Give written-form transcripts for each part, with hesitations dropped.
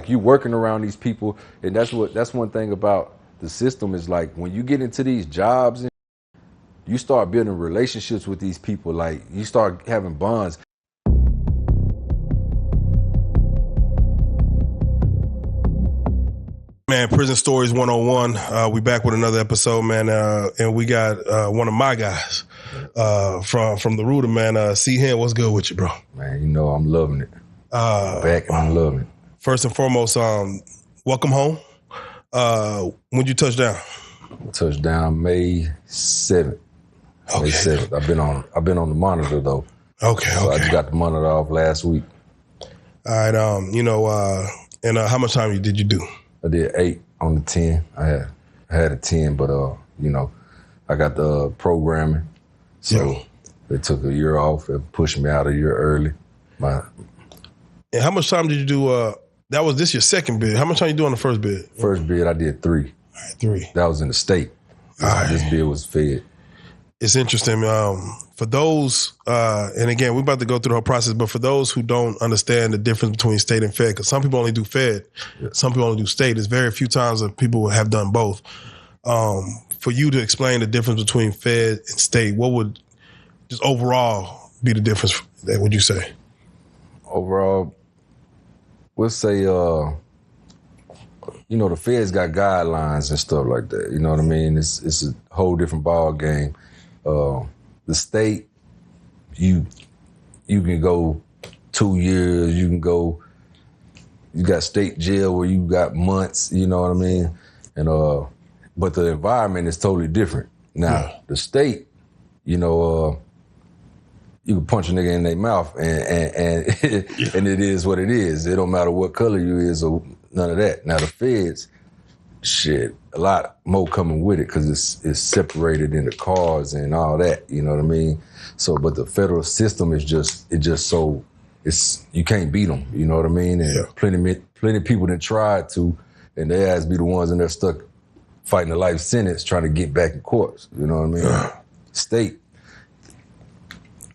you working around these people, and that's one thing about the system is like when you get into these jobs, and you start building relationships with these people. Like you start having bonds. Man, Prison Stories 101. We back with another episode, man, and we got one of my guys from the Rooter, man. C.HEN, what's good with you, bro? Man, you know I'm loving it. Back and I'm loving it. First and foremost, welcome home. When'd you touch down? Touchdown May 7th. Okay. May 7th. I've been on the monitor though. Okay. So I just got the monitor off last week. All right. And how much time did you do? I did 8 on the 10. I had a 10, but I got the programming. So they took a year off and pushed me out a year early. And how much time did you do? That was this your second bid. How much time you do on the first bid? First bid I did 3. All right, 3. That was in the state. This bid was fed. It's interesting. For those, and again, we're about to go through the whole process, but for those who don't understand the difference between state and fed, because some people only do fed, some people only do state. There's very few times that people have done both. For you to explain the difference between fed and state, what would just overall be the difference, would you say? Overall, we'll say, the feds got guidelines and stuff like that. You know what I mean? It's a whole different ball game. The state, you can go 2 years. You got state jail where you got months. You know what I mean? And but the environment is totally different. Now the state, you can punch a nigga in their mouth and and it is what it is. It don't matter what color you is or none of that. Now the feds, shit, a lot more coming with it because it's separated into cars and all that. You know what I mean? So, but the federal system is just so you can't beat them. You know what I mean? And plenty of people that tried to, and they ass be the ones in there stuck fighting a life sentence trying to get back in court. You know what I mean? State.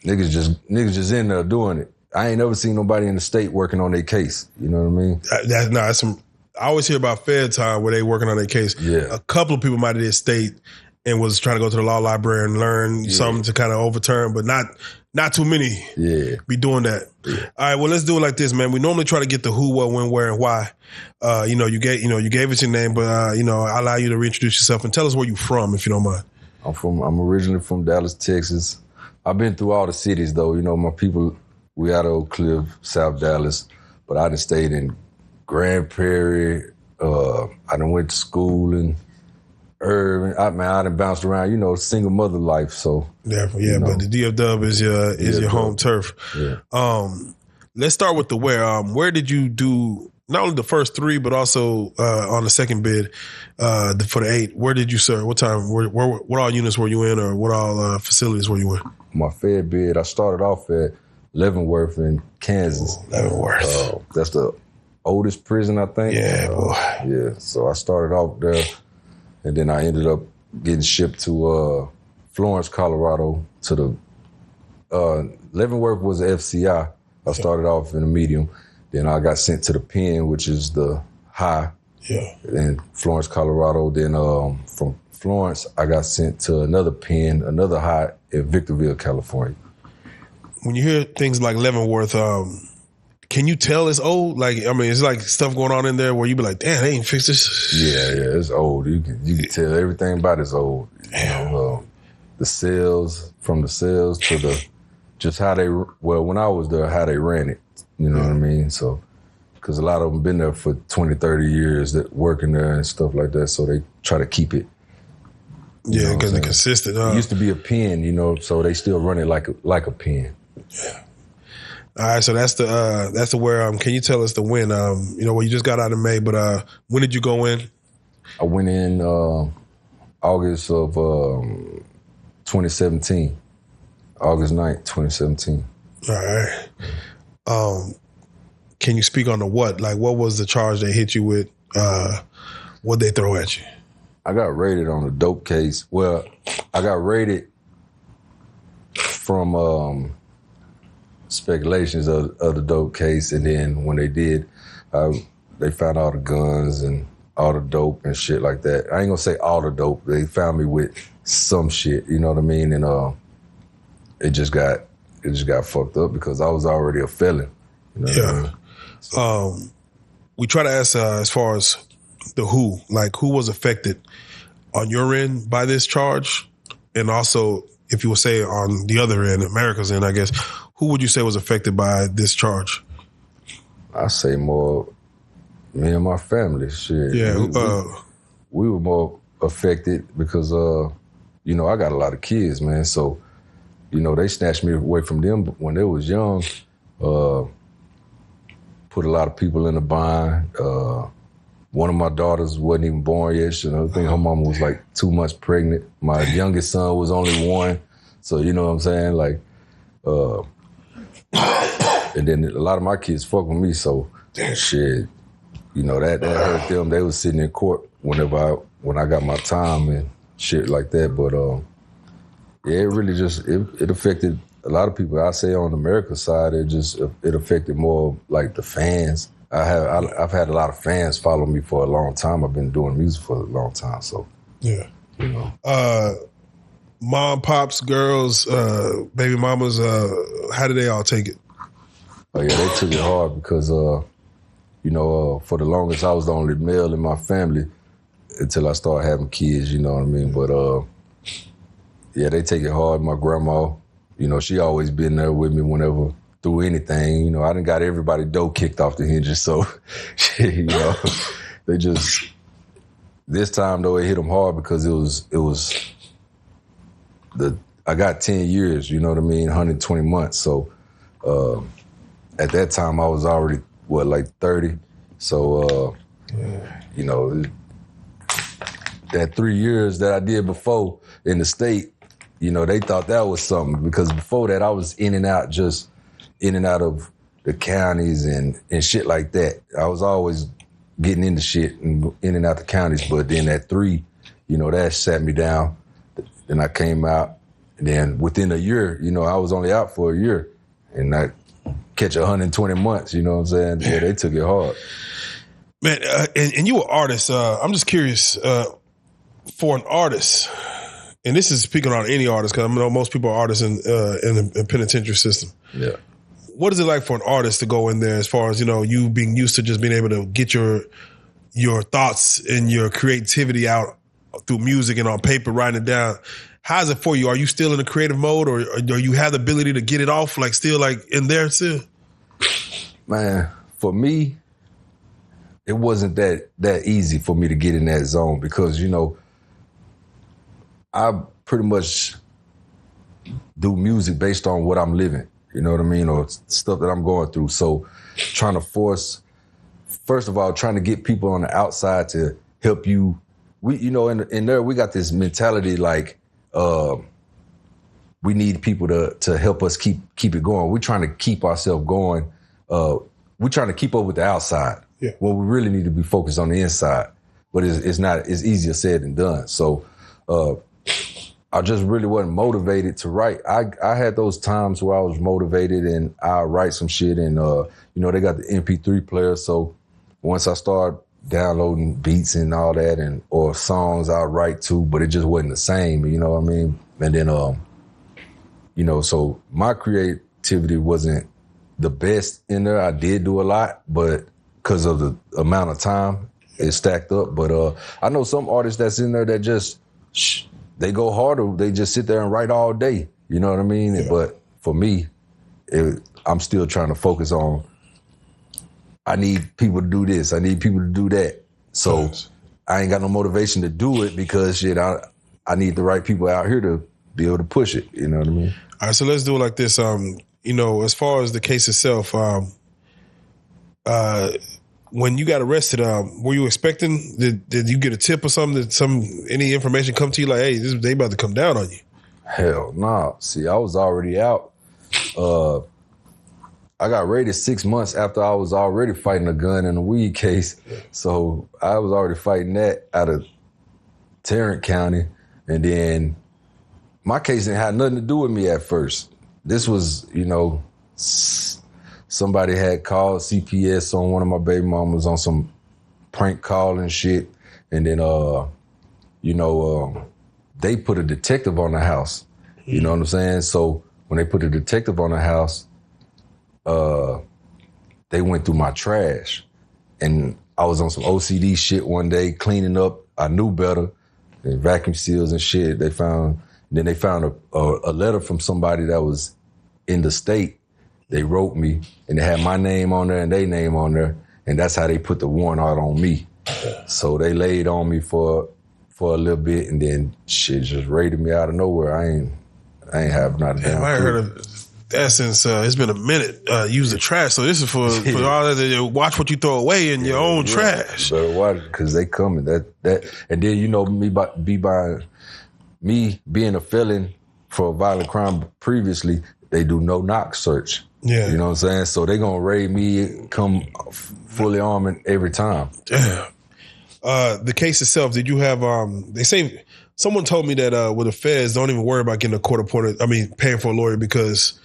Niggas just in there doing it. I ain't never seen nobody in the state working on their case. You know what I mean? I always hear about Fed time where they working on their case. Yeah. A couple of people might have did state and was trying to go to the law library and learn something to kind of overturn, but not too many be doing that. Yeah. All right, well, let's do it like this, man. We normally try to get the who, what, when, where, and why. You gave us your name, but I allow you to reintroduce yourself and tell us where you're from, if you don't mind. I'm originally from Dallas, Texas. I've been through all the cities, though. You know, my people, we out of Oak Cliff, South Dallas, but I done stayed in Grand Prairie. I done went to school in Irving. I done bounced around, single mother life. So but the DFW is your home turf. Yeah. Let's start with the where. Where did you do not only the first 3, but also on the second bid for the 8? Where did you serve? What time? What all units were you in, or what all facilities were you in? My fed bid, I started off at Leavenworth in Kansas. Leavenworth. That's the oldest prison, I think. Yeah, boy. Yeah, so I started off there, and then I ended up getting shipped to Florence, Colorado, to the Leavenworth was the FCI. I started off in a medium. Then I got sent to the pen, which is the high. Yeah. In Florence, Colorado. Then from Florence, I got sent to another pen, another high in Victorville, California. When you hear things like Leavenworth, can you tell it's old? It's like stuff going on in there where you be like, damn, they ain't fixed this. Yeah, it's old. You can tell everything about it's old. The cells, from the cells to the, just how when I was there, how they ran it. You know what I mean? So, because a lot of them been there for 20, 30 years that working there and stuff like that. So they try to keep it. Yeah, because they're consistent. It used to be a pen, so they still run it like a pen. Yeah. All right, so that's the where. Can you tell us the when? Well, you just got out in May, but when did you go in? I went in August of 2017, August 9th, 2017. All right. Can you speak on the what? Like, what was the charge they hit you with? What they throw at you? I got raided on a dope case. Well, I got raided from speculations of the dope case, and then when they did, they found all the guns and all the dope and shit like that. I ain't gonna say all the dope. They found me with some shit, you know what I mean? And it just got fucked up because I was already a felon. You know what I mean? So, we try to ask as far as the who was affected on your end by this charge, and also if you would say on the other end, America's end, I guess, who would you say was affected by this charge? I say more me and my family. Shit. Yeah, we were more affected because you know, I got a lot of kids, man. So, you know, they snatched me away from them when they was young. Put a lot of people in a bind. One of my daughters wasn't even born yet. I think her mama was like 2 months pregnant. My youngest son was only 1. So, you know what I'm saying? Like, and then a lot of my kids fuck with me. So, shit, you know, that hurt them. They was sitting in court when I got my time and shit like that. But, yeah, it really just, it affected a lot of people. I say on America's side, it affected more like the fans. I've had a lot of fans follow me for a long time. I've been doing music for a long time, so yeah, you know. Mom, pops, girls, baby mamas, how did they all take it? Oh yeah, they took it hard because you know, for the longest I was the only male in my family until I started having kids. You know what I mean? But yeah, they take it hard. My grandma, you know, she always been there with me whenever. Through anything, you know, I done got everybody dough kicked off the hinges, so, you know, they just, this time though, it hit them hard because I got 10 years, you know what I mean, 120 months, so at that time I was already, like 30, so, you know, that 3 years that I did before in the state, you know, they thought that was something because before that I was in and out of the counties and shit like that. I was always getting into shit and in and out the counties, but then at 3, you know, that sat me down. Then I came out, and then within a year, you know, I was only out for a year, and I catch 120 months, you know what I'm saying? Yeah, they took it hard. Man, and you were an artist. I'm just curious, for an artist, and this is speaking on any artist, because I know most people are artists in the penitentiary system. Yeah. What is it like for an artist to go in there as far as, you know, you being used to just being able to get your thoughts and your creativity out through music and on paper, writing it down? How's it for you? Are you still in a creative mode or do you have the ability to get it off, like still like in there still? Man, for me, it wasn't that easy for me to get in that zone because, you know, I pretty much do music based on what I'm living. You know what I mean? Or stuff that I'm going through. So trying to first of all, trying to get people on the outside to help you. You know, in there, we got this mentality like we need people to help us keep it going. We're trying to keep ourselves going. We're trying to keep up with the outside. Yeah. Well, we really need to be focused on the inside. But it's easier said than done. So I just really wasn't motivated to write. I had those times where I was motivated and I write some shit and, you know, they got the MP3 player. So once I started downloading beats and all that or songs I write too, but it just wasn't the same, you know what I mean? And then, you know, so my creativity wasn't the best in there. I did do a lot, but because of the amount of time it stacked up. But I know some artists that's in there that just, they go harder. They just sit there and write all day. You know what I mean? Yeah. But for me, I'm still trying to focus on, I need people to do this. I need people to do that. So yes. I ain't got no motivation to do it because shit, I need the right people out here to be able to push it. You know what I mean? All right, so let's do it like this. You know, as far as the case itself, when you got arrested, were you expecting, did you get a tip or something? Did any information come to you like, hey, they about to come down on you? Hell nah. See, I was already out. I got raided 6 months after I was already fighting a gun and a weed case. So I was already fighting that out of Tarrant County. And then my case didn't have nothing to do with me at first. This was, you know, somebody had called CPS on one of my baby mamas on some prank call and shit. And then, they put a detective on the house. You know what I'm saying? So when they put a detective on the house, they went through my trash. And I was on some OCD shit one day, cleaning up. I knew better. And vacuum seals and shit. They found a letter from somebody that was in the state. They wrote me, and they had my name on there and their name on there. And that's how they put the warrant out on me. So they laid on me for a little bit, and then shit just raided me out of nowhere. I ain't have not a damn I clue. heard of that since it's been a minute. Use the trash. So this is for all that. Watch what you throw away in your own trash. Better watch because they coming. That and then me being a felon for a violent crime previously, they do no knock search. Yeah, you know what I'm saying. So they gonna raid me, come fully armed every time. Damn. The case itself, did you have, they say, someone told me that with the feds, don't even worry about getting a court appointed, paying for a lawyer because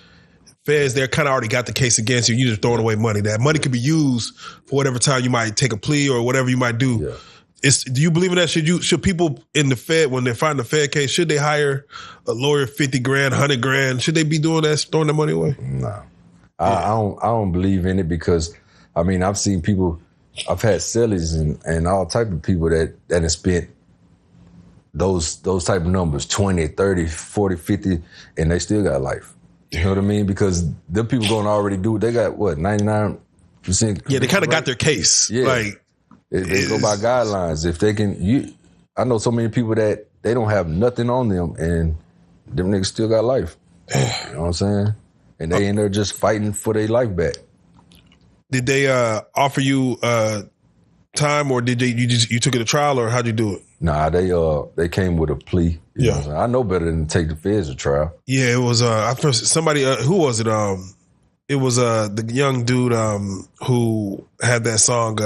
feds, they're kind of already got the case against you. You're just throwing away money. That money could be used for whatever time you might take a plea or whatever you might do. Yeah. Do you believe in that? Should people in the Fed, when they find the Fed case, should they hire a lawyer, 50 grand, 100 grand? Should they be doing that, throwing the money away? No. Yeah. I don't believe in it because, I've seen people, I've had sellers and all type of people that have spent those type of numbers, 20, 30, 40, 50, and they still got life. You know what I mean? Because them people going to already do, they got what, 99%? Yeah, they kind of got their case. Yeah. Like, they go by guidelines. If they can, I know so many people that they don't have nothing on them and them niggas still got life. You know what I'm saying? And they in there just fighting for their life back. Did they offer you time, or did you took it to trial, or how'd you do it? Nah, they came with a plea. You know I know better than to take the feds to trial. Yeah, it was somebody. Who was it? It was the young dude who had that song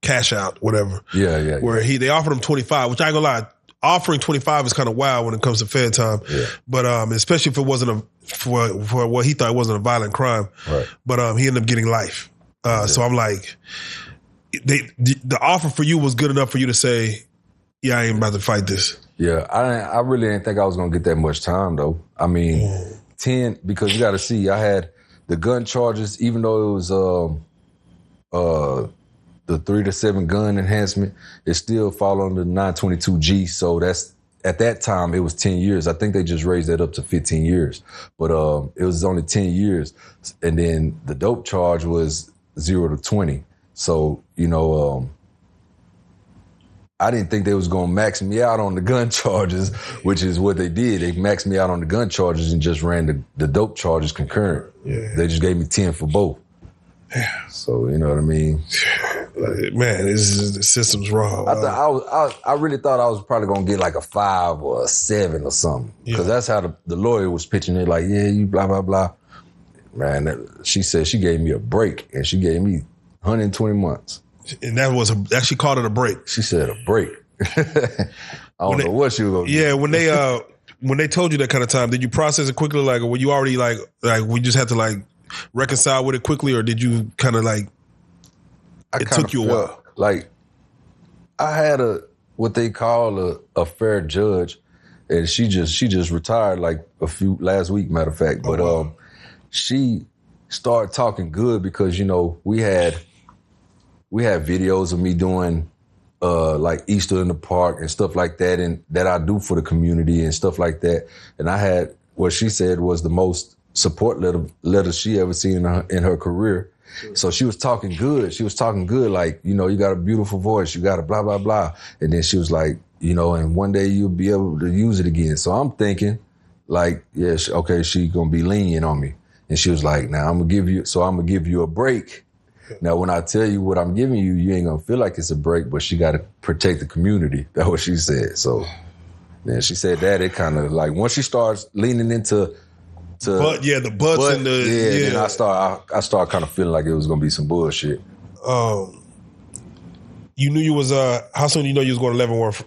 "Cash Out," whatever. Yeah. Where they offered him 25, which I ain't gonna lie. Offering 25 is kind of wild when it comes to Fed time. Yeah. But especially if it wasn't for what he thought it wasn't a violent crime. Right. But he ended up getting life. So I'm like, the offer for you was good enough for you to say, yeah, I ain't about to fight this. Yeah, I really didn't think I was going to get that much time, though. 10, because you got to see, I had the gun charges, even though it was the 3 to 7 gun enhancement, it still fall under the 922G. So that's, at that time, it was 10 years. I think they just raised that up to 15 years. But it was only 10 years. And then the dope charge was 0 to 20. So, I didn't think they was going to max me out on the gun charges, which is what they did. They maxed me out on the gun charges and just ran the dope charges concurrent. Yeah. They just gave me 10 for both. Yeah. So, you know what I mean? Man, the system's wrong. I really thought I was probably going to get like a 5 or a 7 or something. Because that's how the lawyer was pitching it, like, yeah, you blah, blah, blah. Man, she said she gave me a break, and she gave me 120 months. And that she called it a break. She said a break. I don't know what she was going to do. Yeah, when they told you that kind of time, did you process it quickly? Like, were you already like we just had to like reconcile with it quickly, or did you kind of like it took you a while? Like, I had what they call a fair judge, and she just retired like last week, matter of fact. But she started talking good because we had videos of me doing like Easter in the park and stuff like that, and that I do for the community and stuff like that. And I had what she said was the most support letter she ever seen in her career. So she was talking good. She was talking good, like, you got a beautiful voice, you got a blah, blah, blah. And then she was like, and one day you'll be able to use it again. So I'm thinking like, yeah, okay, she gonna be lenient on me. And she was like, now I'm gonna give you a break. Now, when I tell you what I'm giving you, you ain't gonna feel like it's a break, but she gotta protect the community. That's what she said. So then she said that it kind of like, once she starts leaning into the butts and the then I start kind of feeling like it was gonna be some bullshit. You knew you was how soon you know you was going to Leavenworth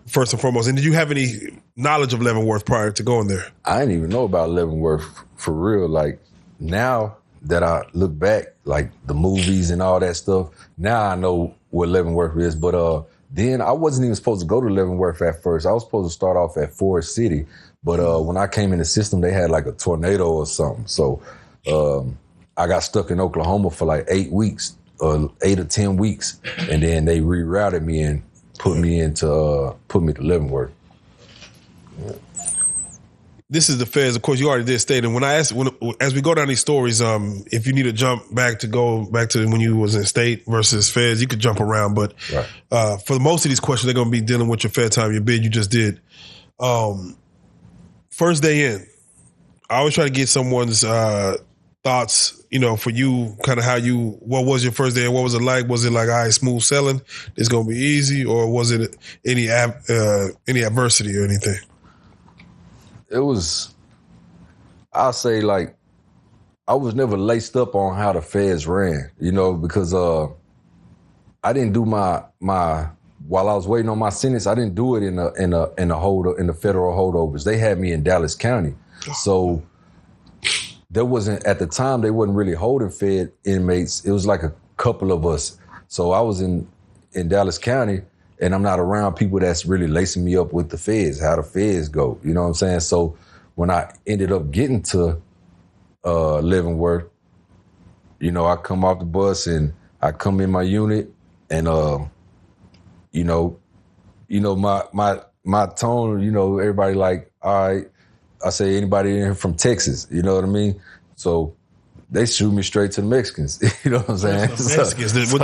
first and foremost, and did you have any knowledge of Leavenworth prior to going there? I didn't even know about Leavenworth for real. Like, now that I look back, like the movies and all that stuff, now I know what Leavenworth is. But then I wasn't even supposed to go to Leavenworth at first. I was supposed to start off at Forest City. But when I came in the system, they had like a tornado or something. So I got stuck in Oklahoma for like 8 weeks, 8 or 10 weeks. And then they rerouted me and put me to Leavenworth. Yeah. This is the feds. Of course, you already did state. And when I asked, as we go down these stories, if you need to jump back to when you was in state versus feds, you could jump around. But right. For most of these questions, they're going to be dealing with your fed time, your bid you just did. First day in, I always try to get someone's thoughts, for you, kind of what was your first day and what was it like? Was it like, all right, smooth sailing, it's going to be easy, or was it any adversity or anything? It was, I'll say, like, I was never laced up on how the feds ran, because I didn't do my while I was waiting on my sentence, I didn't do it in the federal holdovers. They had me in Dallas County, so there wasn't, at the time, they wasn't really holding fed inmates. It was like a couple of us. So I was in Dallas County, and I'm not around people that's really lacing me up with the feds, how the feds go. You know what I'm saying? So when I ended up getting to Leavenworth, I come off the bus and I come in my unit, and my tone, everybody like, all right. I say, anybody in here from Texas, you know what I mean? So they shoot me straight to the Mexicans, you know what I'm saying? Mexicans.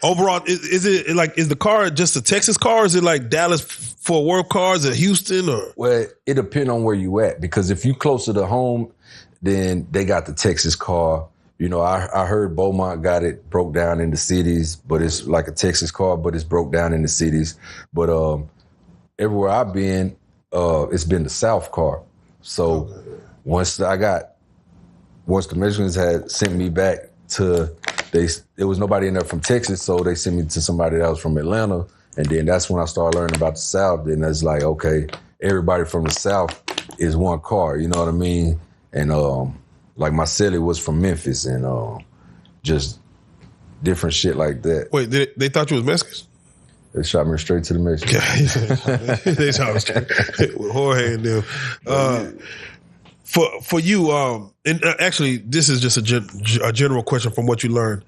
Overall, is it like, is the car just a Texas car? Or is it like Dallas Fort Worth cars or Houston? Or? Well, it depends on where you at, because if you closer to home, then they got the Texas car. I heard Beaumont got it broke down in the cities, but it's like a Texas car, but it's broke down in the cities. But everywhere I've been, it's been the South car. So once the Mexicans had sent me back there was nobody in there from Texas, so they sent me to somebody that was from Atlanta. And then that's when I started learning about the South. Then it's like, okay, everybody from the South is one car, you know what I mean? And like my celly was from Memphis, and just different shit like that. Wait, they thought you was Mexicans? They shot me straight to the Mexicans. Yeah, they shot me straight with Jorge and them. For you, and actually, this is just a general question from what you learned.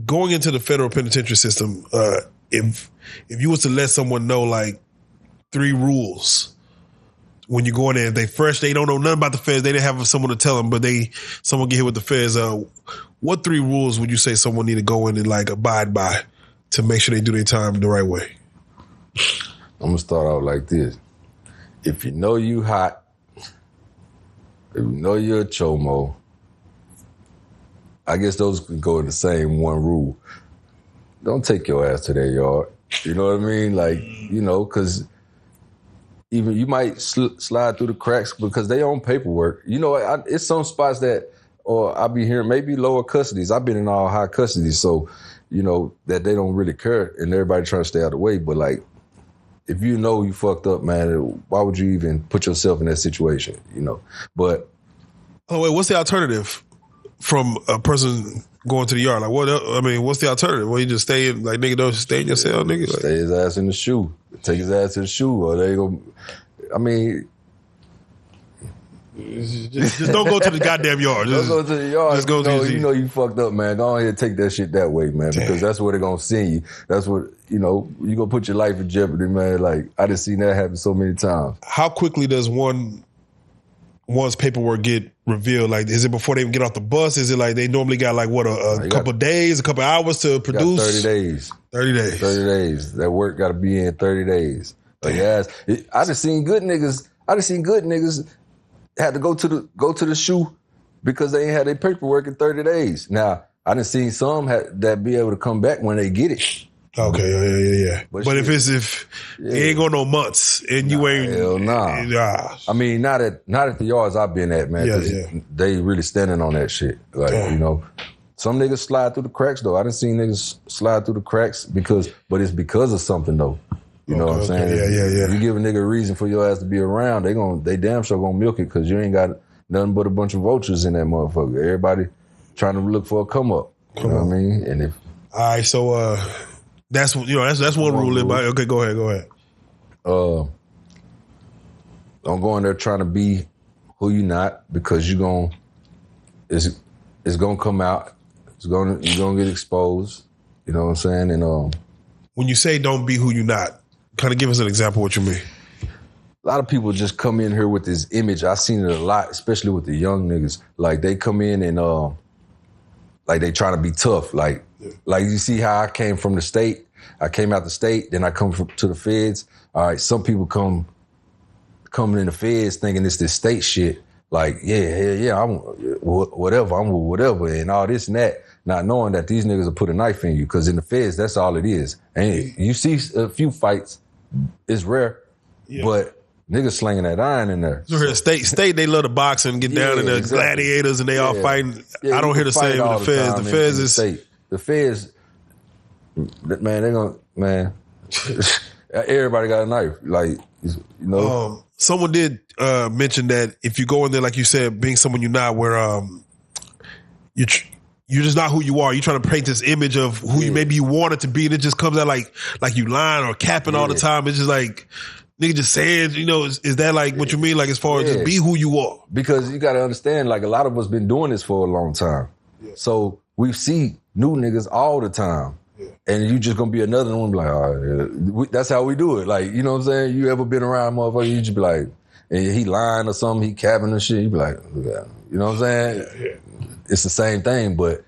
Going into the federal penitentiary system, if you was to let someone know like 3 rules when you go in there, they fresh, they don't know nothing about the feds, they didn't have someone to tell them, but someone get hit with the feds. What 3 rules would you say someone need to go in and like abide by to make sure they do their time the right way? I'm gonna start out like this. If you know you hot, if you know you're a chomo, I guess those can go in the same one rule. Don't take your ass to their yard. You know what I mean? Like, because even you might slide through the cracks because they own paperwork. It's some spots that, or I'll be hearing maybe lower custodies. I've been in all high custody, so, that they don't really care and everybody trying to stay out of the way. But like, if you know you fucked up, man, why would you even put yourself in that situation, But. Oh, wait, what's the alternative from a person going to the yard? Like, what's the alternative? Well, you just stay in, like, nigga, don't stay in your cell, nigga? Like, stay his ass in the shoe. Take his ass to the shoe, or they go. Just don't go to the goddamn yard. Don't go to the yard. Just go you fucked up, man. Go ahead and take that shit that way, man, because that's where they're going to send you. That's what, you going to put your life in jeopardy, man. Like, I just seen that happen so many times. How quickly does one's paperwork get revealed? Like, is it before they even get off the bus? Is it like they normally got like, what, a couple of days, a couple of hours to produce? 30 days. 30 days. 30 days. That work got to be in 30 days. Like, I just seen good niggas had to go to the shoe because they ain't had their paperwork in 30 days. Now, I done seen some that be able to come back when they get it. Okay, yeah. But if it ain't going no months and you ain't, hell nah. I mean, not at the yards I've been at, man. Yeah. They really standing on that shit. Like, some niggas slide through the cracks though. I done seen niggas slide through the cracks but it's because of something though. You know what I'm saying? Yeah. You give a nigga a reason for your ass to be around, they damn sure gonna milk it because you ain't got nothing but a bunch of vultures in that motherfucker. Everybody trying to look for a come up. You know what I mean? And All right, so that's one rule. Okay, go ahead. Don't go in there trying to be who you not, because it's gonna come out. You're gonna get exposed. You know what I'm saying? And when you say don't be who you not, kind of give us an example of what you mean. A lot of people just come in here with this image. I've seen it a lot, especially with the young niggas. Like they come in and like they trying to be tough. Like you see how I came from the state. I came out the state, then I come to the feds. All right, some people coming in the feds thinking it's this state shit. Like, I'm whatever, and all this and that, not knowing that these niggas will put a knife in you, because in the feds, that's all it is. And you see a few fights, it's rare, but niggas slinging that iron in there. So state, they love to box and get down in the gladiators, and they all fighting. I don't hear the same with the feds. The feds is... The feds, man, they're gonna, man, everybody got a knife. Like, you know. Someone did mention that if you go in there, like you said, being someone you're not, where you're just not who you are. You're trying to paint this image of who you maybe you want it to be, and it just comes out like you lying or capping all the time. It's just like, nigga just saying, is that like what you mean? Like as far as just be who you are? Because you got to understand, like a lot of us been doing this for a long time. Yeah. So we see new niggas all the time. And you just gonna be another one, like, all right, that's how we do it. Like, you know what I'm saying? You ever been around motherfucker, you just be like, and he lying or something, he capping or shit, you be like, you know what I'm saying? Yeah. It's the same thing, but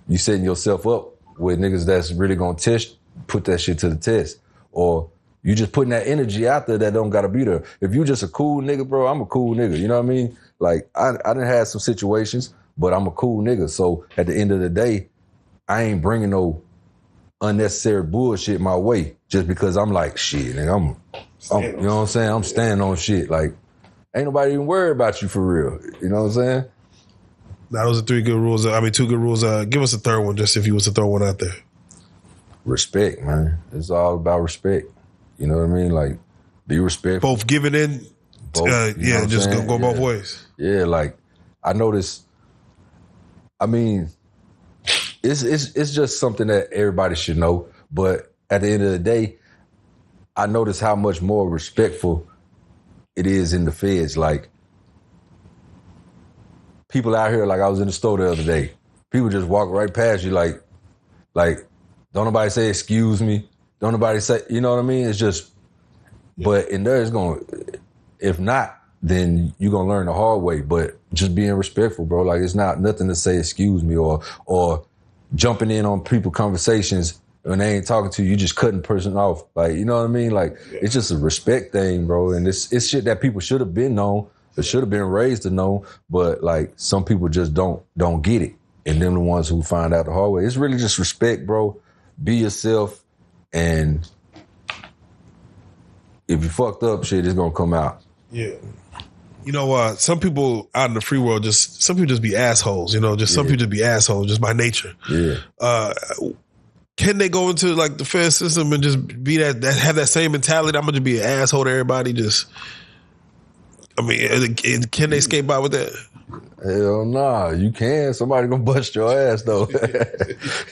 you setting yourself up with niggas that's really gonna put that shit to the test. Or you just putting that energy out there that don't gotta be there. If you just a cool nigga, bro, I'm a cool nigga, you know what I mean? Like, I done had some situations, but I'm a cool nigga. So at the end of the day, I ain't bringing no unnecessary bullshit my way just because I'm like, shit, nigga, I'm you know what I'm saying? I'm standing on shit. Like, ain't nobody even worried about you for real. You know what I'm saying? Now, those are two good rules. Give us a third one, just if you was to throw one out there. Respect, man. It's all about respect. You know what I mean? Like, be respectful. Both giving in, just go both ways. Yeah, like, I noticed, I mean, it's just something that everybody should know. But at the end of the day, I notice how much more respectful it is in the feds. Like, people out here, like I was in the store the other day, people just walk right past you like, don't nobody say excuse me. Don't nobody say, you know what I mean? It's just, but in there it's going, if not, then you're going to learn the hard way. But just being respectful, bro. Like, it's not nothing to say excuse me or jumping in on people conversations when they ain't talking to you, you just cutting person off. Like, you know what I mean? Like, it's just a respect thing, bro. And it's shit that people should have been known, or should have been raised to know, but like some people just don't get it. And them the ones who find out the hard way. It's really just respect, bro. Be yourself, and if you fucked up, shit, it's gonna come out. Yeah. You know, some people out in the free world some people just be assholes, some people just be assholes just by nature. Yeah. Can they go into like the fed system and just be have that same mentality? I'm gonna just be an asshole to everybody. Can they skate by with that? Hell nah, you can. Somebody gonna bust your ass though.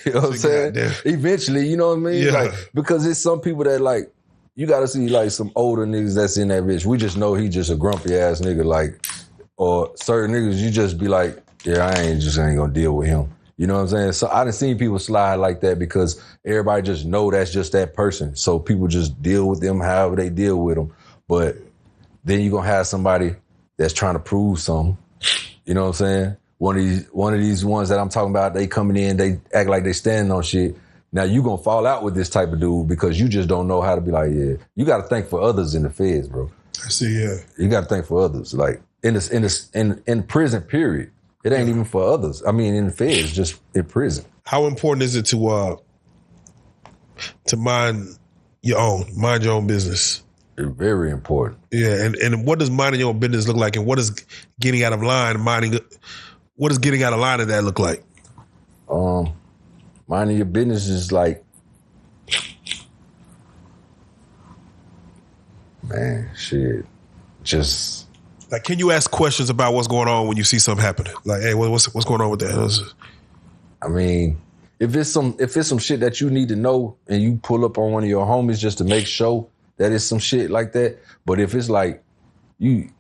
You know what I'm saying? Eventually, you know what I mean? Yeah. Like, because it's some people that like, you gotta see like some older niggas that's in that bitch. We just know he just a grumpy ass nigga, like, or certain niggas you just be like, yeah, I ain't gonna deal with him. You know what I'm saying? So I done seen people slide like that because everybody just know that's just that person. So people just deal with them however they deal with them. But then you gonna have somebody that's trying to prove something. You know what I'm saying? One of these ones that I'm talking about, they coming in, they act like they standing on shit. Now you gonna fall out with this type of dude because you just don't know how to be like, yeah. You gotta think for others in the feds, bro. I see, yeah. You gotta think for others. Like in prison, period. It ain't even for others. I mean, in the feds, just in prison. How important is it to mind your own business? It's very important. Yeah, and what does minding your own business look like, and what does getting out of line of that look like? Minding your business is like, man, shit, just like, can you ask questions about what's going on when you see something happening? Like, hey, what's going on with that? I mean, if it's some shit that you need to know and you pull up on one of your homies just to make sure that it's some shit like that. But if it's like you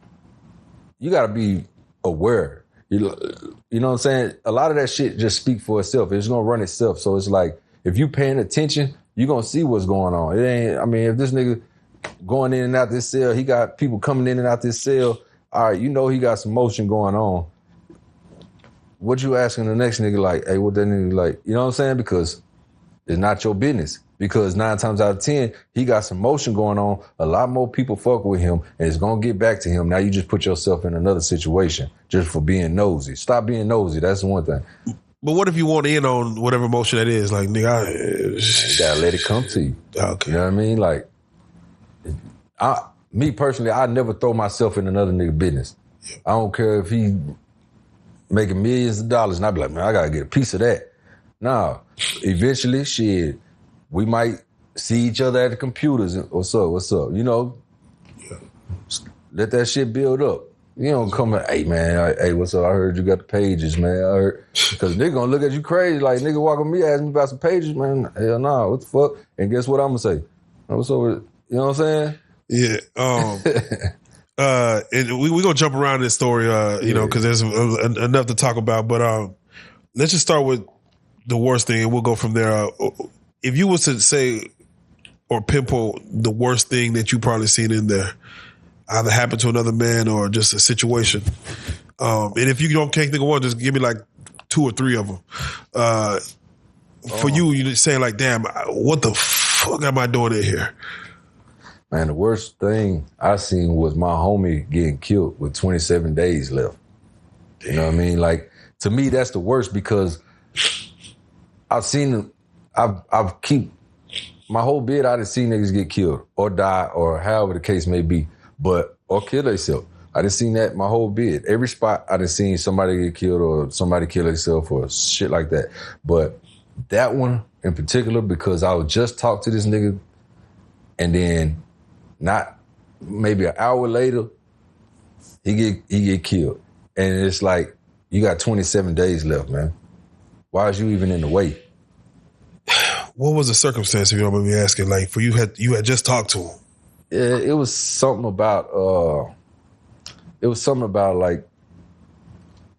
gotta be aware. You know what I'm saying? A lot of that shit just speak for itself. It's gonna run itself. So it's like if you paying attention, you're gonna see what's going on. It ain't. I mean, if this nigga going in and out this cell, he got people coming in and out this cell. All right, you know he got some motion going on. What you asking the next nigga like, hey, what that nigga like? You know what I'm saying? Because it's not your business. Because 9 times out of 10, he got some motion going on. A lot more people fuck with him, and it's gonna get back to him. Now you just put yourself in another situation just for being nosy. Stop being nosy. That's the one thing. But what if you want in on whatever motion that is? Like, nigga, you gotta let it come to you. Okay. You know what I mean? Like, me personally, I never throw myself in another nigga business. I don't care if he making millions of dollars, and I be like, man, I gotta get a piece of that. Nah, eventually, shit, we might see each other at the computers. And, what's up? You know, let that shit build up. You don't come and, hey, man, hey, what's up? I heard you got the pages, man. I heard. Because nigga gonna look at you crazy. Like, nigga walk with me, ask me about some pages, man. Hell nah, what the fuck? And guess what I'm gonna say? What's up with it? You know what I'm saying? Yeah. And we gonna jump around this story, you know, because there's enough to talk about. But let's just start with the worst thing, and we'll go from there. If you was to say or pinpoint the worst thing that you probably seen in there, either happened to another man or just a situation, and if you can't think of one, just give me like 2 or 3 of them. For you, you're saying like, damn, what the fuck am I doing in here? Man, the worst thing I seen was my homie getting killed with 27 days left. You know what I mean? Like, to me, that's the worst because I've seen, I've keep, my whole bid, I done seen niggas get killed or die or however the case may be, or kill themselves. I done seen that my whole bid. Every spot I done seen somebody get killed or somebody kill themselves or shit like that. But that one in particular, because I would just talk to this nigga and then not maybe an hour later, he get killed. And it's like, you got 27 days left, man. Why is you even in the way? What was the circumstance, if you don't mind me asking? Like, for you had just talked to him. Yeah, it was something about like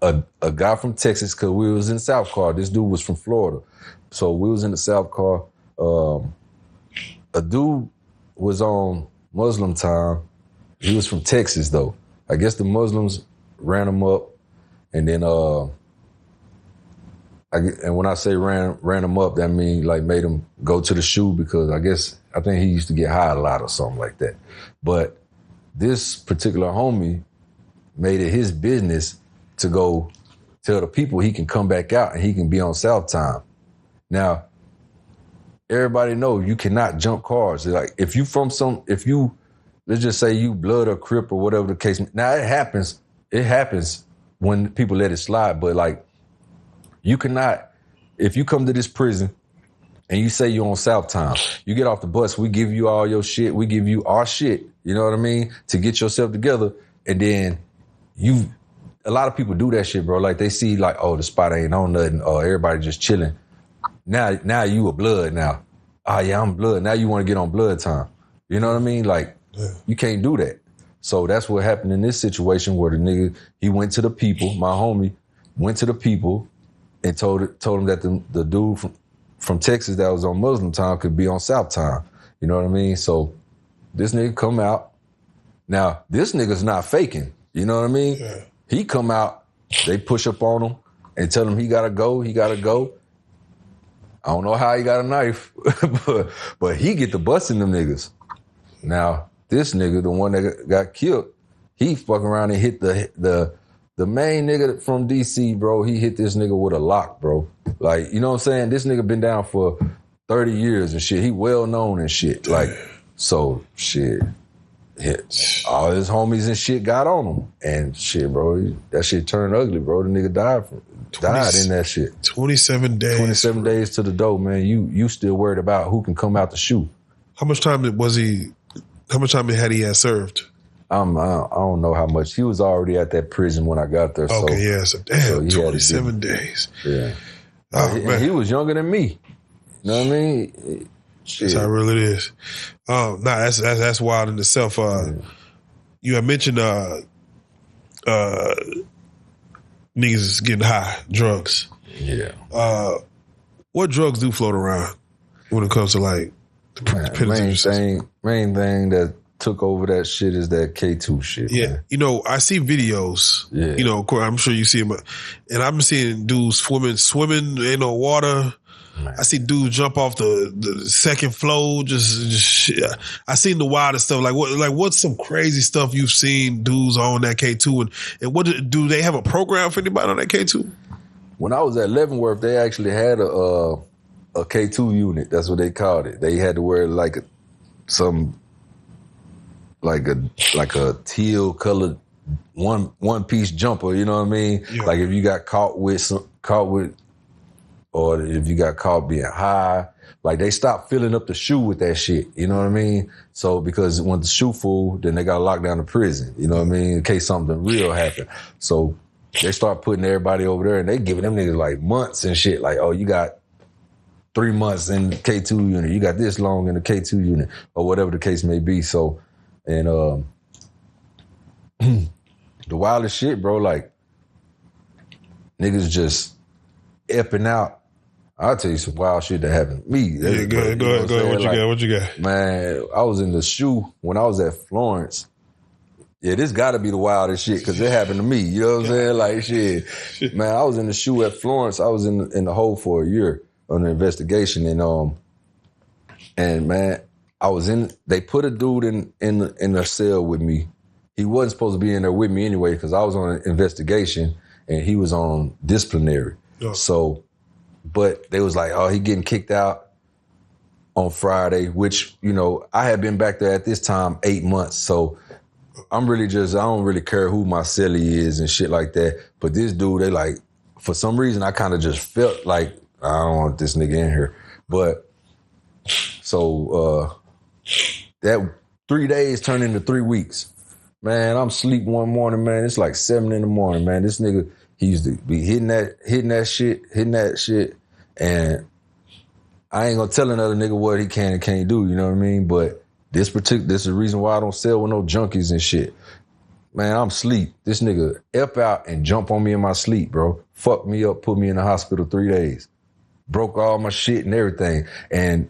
a guy from Texas, because we was in the South car. This dude was from Florida. So we was in the South car. A dude was on Muslim time. He was from Texas, though. I guess the Muslims ran him up, and then and when I say ran him up, that means like made him go to the shoe, because I think he used to get high a lot or something like that. But this particular homie made it his business to go tell the people he can come back out and he can be on South time. Now, everybody know you cannot jump cars. Like, if you let's just say you blood or Crip or whatever the case. Now, it happens when people let it slide, but like, you cannot, if you come to this prison and you say you're on South time, you get off the bus, we give you all your shit, we give you our shit, you know what I mean, to get yourself together, and then a lot of people do that shit, bro. Like, they see like, oh, the spot ain't on nothing, or everybody just chilling. Now you a blood now. Oh yeah, I'm blood. Now you want to get on blood time. You know what I mean? Like, You can't do that. So that's what happened in this situation, where the nigga, he went to the people, my homie went to the people and told him that the dude from Texas that was on Muslim time could be on South time. You know what I mean? So this nigga come out. Now, this nigga's not faking. You know what I mean? Yeah. He come out, they push up on him and tell him he gotta go. I don't know how he got a knife, but he get the busting them niggas. Now, this nigga, the one that got killed, he fucking around and hit the main nigga from DC, bro. He hit this nigga with a lock, bro. Like, you know what I'm saying? This nigga been down for 30 years and shit. He well known and shit. Like, so shit. All his homies and shit got on him. And shit, bro, that shit turned ugly, bro. The nigga died in that shit. 27 days. 27 days to the door, man. You still worried about who can come out the shoe. How much time had he served? I don't know how much. He was already at that prison when I got there. Okay, so, yeah. So, damn, 27 days. Yeah. And he was younger than me. You know what I mean? That's how real it is. That's wild in itself. You had mentioned niggas getting high, drugs. Yeah. What drugs do float around when it comes to like the main thing that took over that shit is that K2 shit. Yeah. Man. You know, I see videos. Yeah. You know, of course, I'm sure you see them. And I'm seeing dudes swimming in no water. Man. I see dudes jump off the second floor. Just shit. I seen the wildest stuff. What's some crazy stuff you've seen dudes on that K2? And what do they have a program for anybody on that K2? When I was at Leavenworth, they actually had a K2 unit. That's what they called it. They had to wear like a teal colored one piece jumper. You know what I mean? Yeah. Like if you got caught with, or if you got caught being high, like they stopped filling up the shoe with that shit. You know what I mean? So because when the shoe full, then they got locked down to prison. You know what I mean? In case something real happened. So they start putting everybody over there, and they giving them niggas like months and shit. Like, oh, you got 3 months in the K2 unit. You got this long in the K2 unit, or whatever the case may be. So, and the wildest shit, bro, like niggas just epping out. I'll tell you some wild shit that happened to me. Yeah, go ahead. What you got? Man, I was in the shoe when I was at Florence. Yeah, this gotta be the wildest shit because it happened to me. You know what I'm saying? Like shit. Man, I was in the shoe at Florence. I was in the hole for a year on the investigation, and man, they put a dude in a cell with me. He wasn't supposed to be in there with me anyway because I was on an investigation and he was on disciplinary. Yeah. So, but they was like, oh, he getting kicked out on Friday, which, you know, I had been back there at this time 8 months. So I don't really care who my cellie is and shit like that. But this dude, they like, for some reason, I kind of just felt like, I don't want this nigga in here. But so that 3 days turned into 3 weeks. Man, I'm asleep one morning, man. It's like 7 a.m, man. This nigga, he used to be hitting that shit. And I ain't gonna tell another nigga what he can and can't do, you know what I mean? But this is the reason why I don't sell with no junkies and shit. Man, I'm asleep. This nigga F out and jump on me in my sleep, bro. Fuck me up, put me in the hospital 3 days. Broke all my shit and everything. And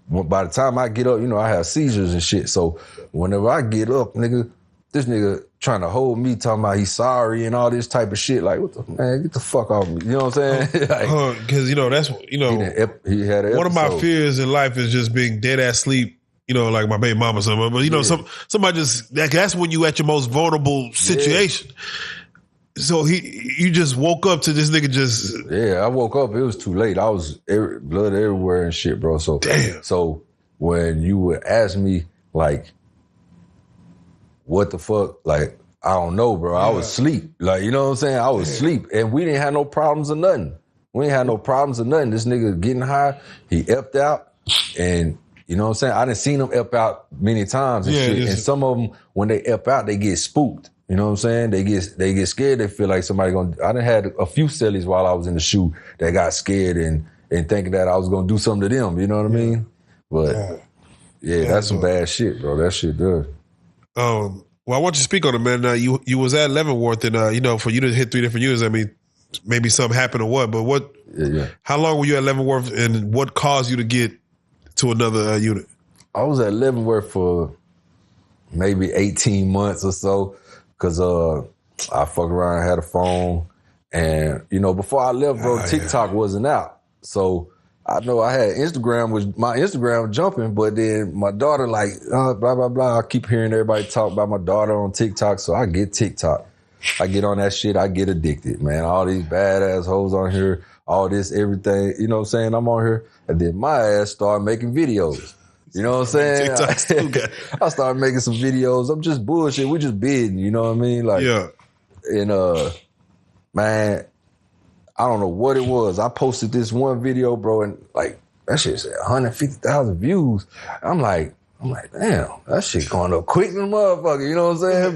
by the time I get up, you know, I have seizures and shit. So whenever I get up, nigga, this nigga trying to hold me, talking about he's sorry and all this type of shit. Like, man, get the fuck off me. You know what I'm saying? Because, you know, that's, you know, he had an one of my fears in life is just being dead ass sleep, you know, like my baby mama or something. But, you know, somebody just, that's when you at your most vulnerable situation. Yeah. So you just woke up to this nigga just. Yeah, I woke up. It was too late. I was blood everywhere and shit, bro. So, damn. So when you would ask me, like, what the fuck? Like, I don't know, bro. Yeah. I was asleep. Like, you know what I'm saying? I was asleep. And we didn't have no problems or nothing. This nigga getting high, he effed out. And, you know what I'm saying? I done seen him F out many times and shit. And some of them, when they F out, they get spooked. You know what I'm saying? They get scared. They feel like somebody I done had a few cellies while I was in the shoe that got scared and thinking that I was going to do something to them. You know what I mean? But, that's some bad shit, bro. That shit does. Well, I want you to speak on it, man. You was at Leavenworth, and you know, for you to hit 3 different units, I mean, maybe something happened or what? But what? Yeah. How long were you at Leavenworth, and what caused you to get to another unit? I was at Leavenworth for maybe 18 months or so, because I fucked around and had a phone, and you know, before I left, bro, TikTok wasn't out, so. I know I had my Instagram was jumping, but then my daughter like, blah, blah, blah. I keep hearing everybody talk about my daughter on TikTok, so I get TikTok. I get on that shit, I get addicted, man. All these badass hoes on here, all this, everything, you know what I'm saying? I'm on here, and then my ass started making videos. You know what I'm saying? I started making some videos. I'm just bullshit. We just bidding, you know what I mean? Like, yeah. And, man, I don't know what it was. I posted this one video, bro, and like that shit said 150,000 views. I'm like, damn, that shit going up quick, motherfucker. You know what I'm saying?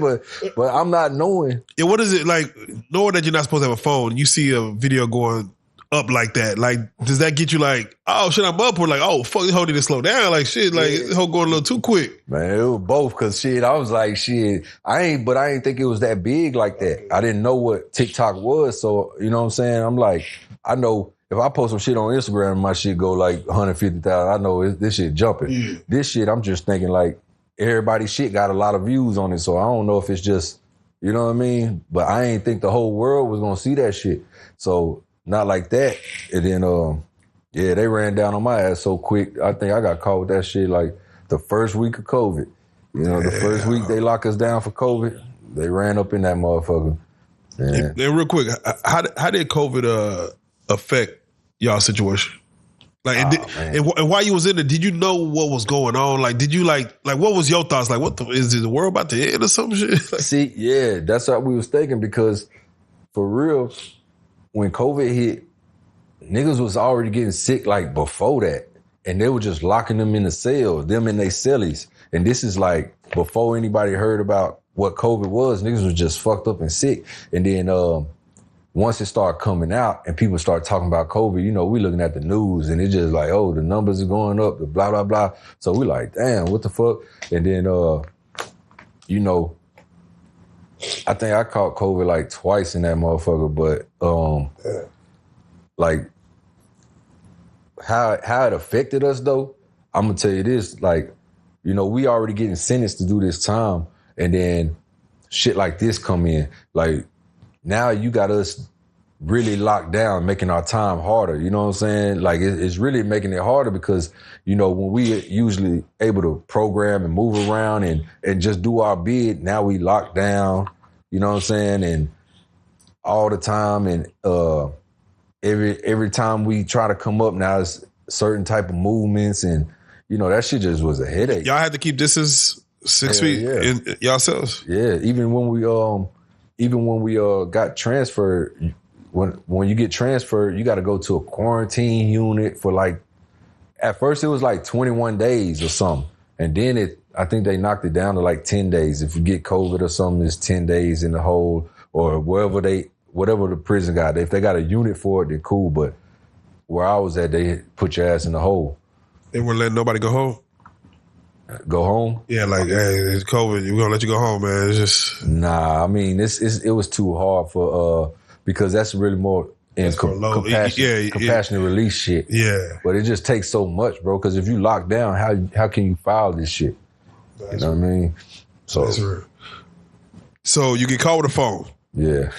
But I'm not knowing. Yeah, what is it like? Knowing that you're not supposed to have a phone, you see a video going up like that? Like, does that get you like, oh shit, I'm up, or like, oh fuck, this hoe need to slow down? Like shit, like this hoe going a little too quick. Man, it was both, cause shit, I was like, shit, I ain't think it was that big like that. I didn't know what TikTok was, so you know what I'm saying? I'm like, I know if I post some shit on Instagram, my shit go like 150,000. I know this shit jumping. Yeah. This shit, I'm just thinking like everybody's shit got a lot of views on it, so I don't know if it's just, you know what I mean? But I ain't think the whole world was gonna see that shit. So not like that. And then, they ran down on my ass so quick. I think I got caught with that shit like the first week of COVID. You know, the first week they locked us down for COVID, they ran up in that motherfucker. And real quick, how did COVID affect y'all situation? Like, and while you was in it, did you know what was going on? Like, did you like what was your thoughts? Like, is the world about to end or some shit? Like, see, yeah, that's what we was thinking, because for real, when COVID hit, niggas was already getting sick like before that. And they were just locking them in the cells, them in their cellies. And this is like before anybody heard about what COVID was, niggas was just fucked up and sick. And then once it started coming out and people started talking about COVID, you know, we looking at the news and it's just like, oh, the numbers are going up, the blah, blah, blah. So we like, damn, what the fuck? And then, you know, I think I caught COVID like twice in that motherfucker, but like how it affected us though, I'm gonna tell you this, like, you know, we already getting sentenced to do this time, and then shit like this come in. Like, now you got us really locked down, making our time harder. You know what I'm saying? Like, it's really making it harder because, you know, when we usually able to program and move around and just do our bid, now we locked down, you know what I'm saying? And all the time, and every time we try to come up, now it's certain type of movements, and, you know, that shit just was a headache. Y'all had to keep distance 6 feet in yourselves? Yeah, even when we got transferred, when you get transferred, you got to go to a quarantine unit for like, at first it was like 21 days or something. And then I think they knocked it down to like 10 days. If you get COVID or something, it's 10 days in the hole, or whatever the prison got. If they got a unit for it, then cool. But where I was at, they put your ass in the hole. They weren't letting nobody go home? Go home? Yeah, like, hey, it's COVID. We're going to let you go home, man. It's just... Nah, I mean, it was too hard for, because that's really more in compassionate release shit. Yeah. But it just takes so much, bro, because if you lock down, how can you file this shit? You know what I mean? So that's real. So you get called with a phone. Yeah.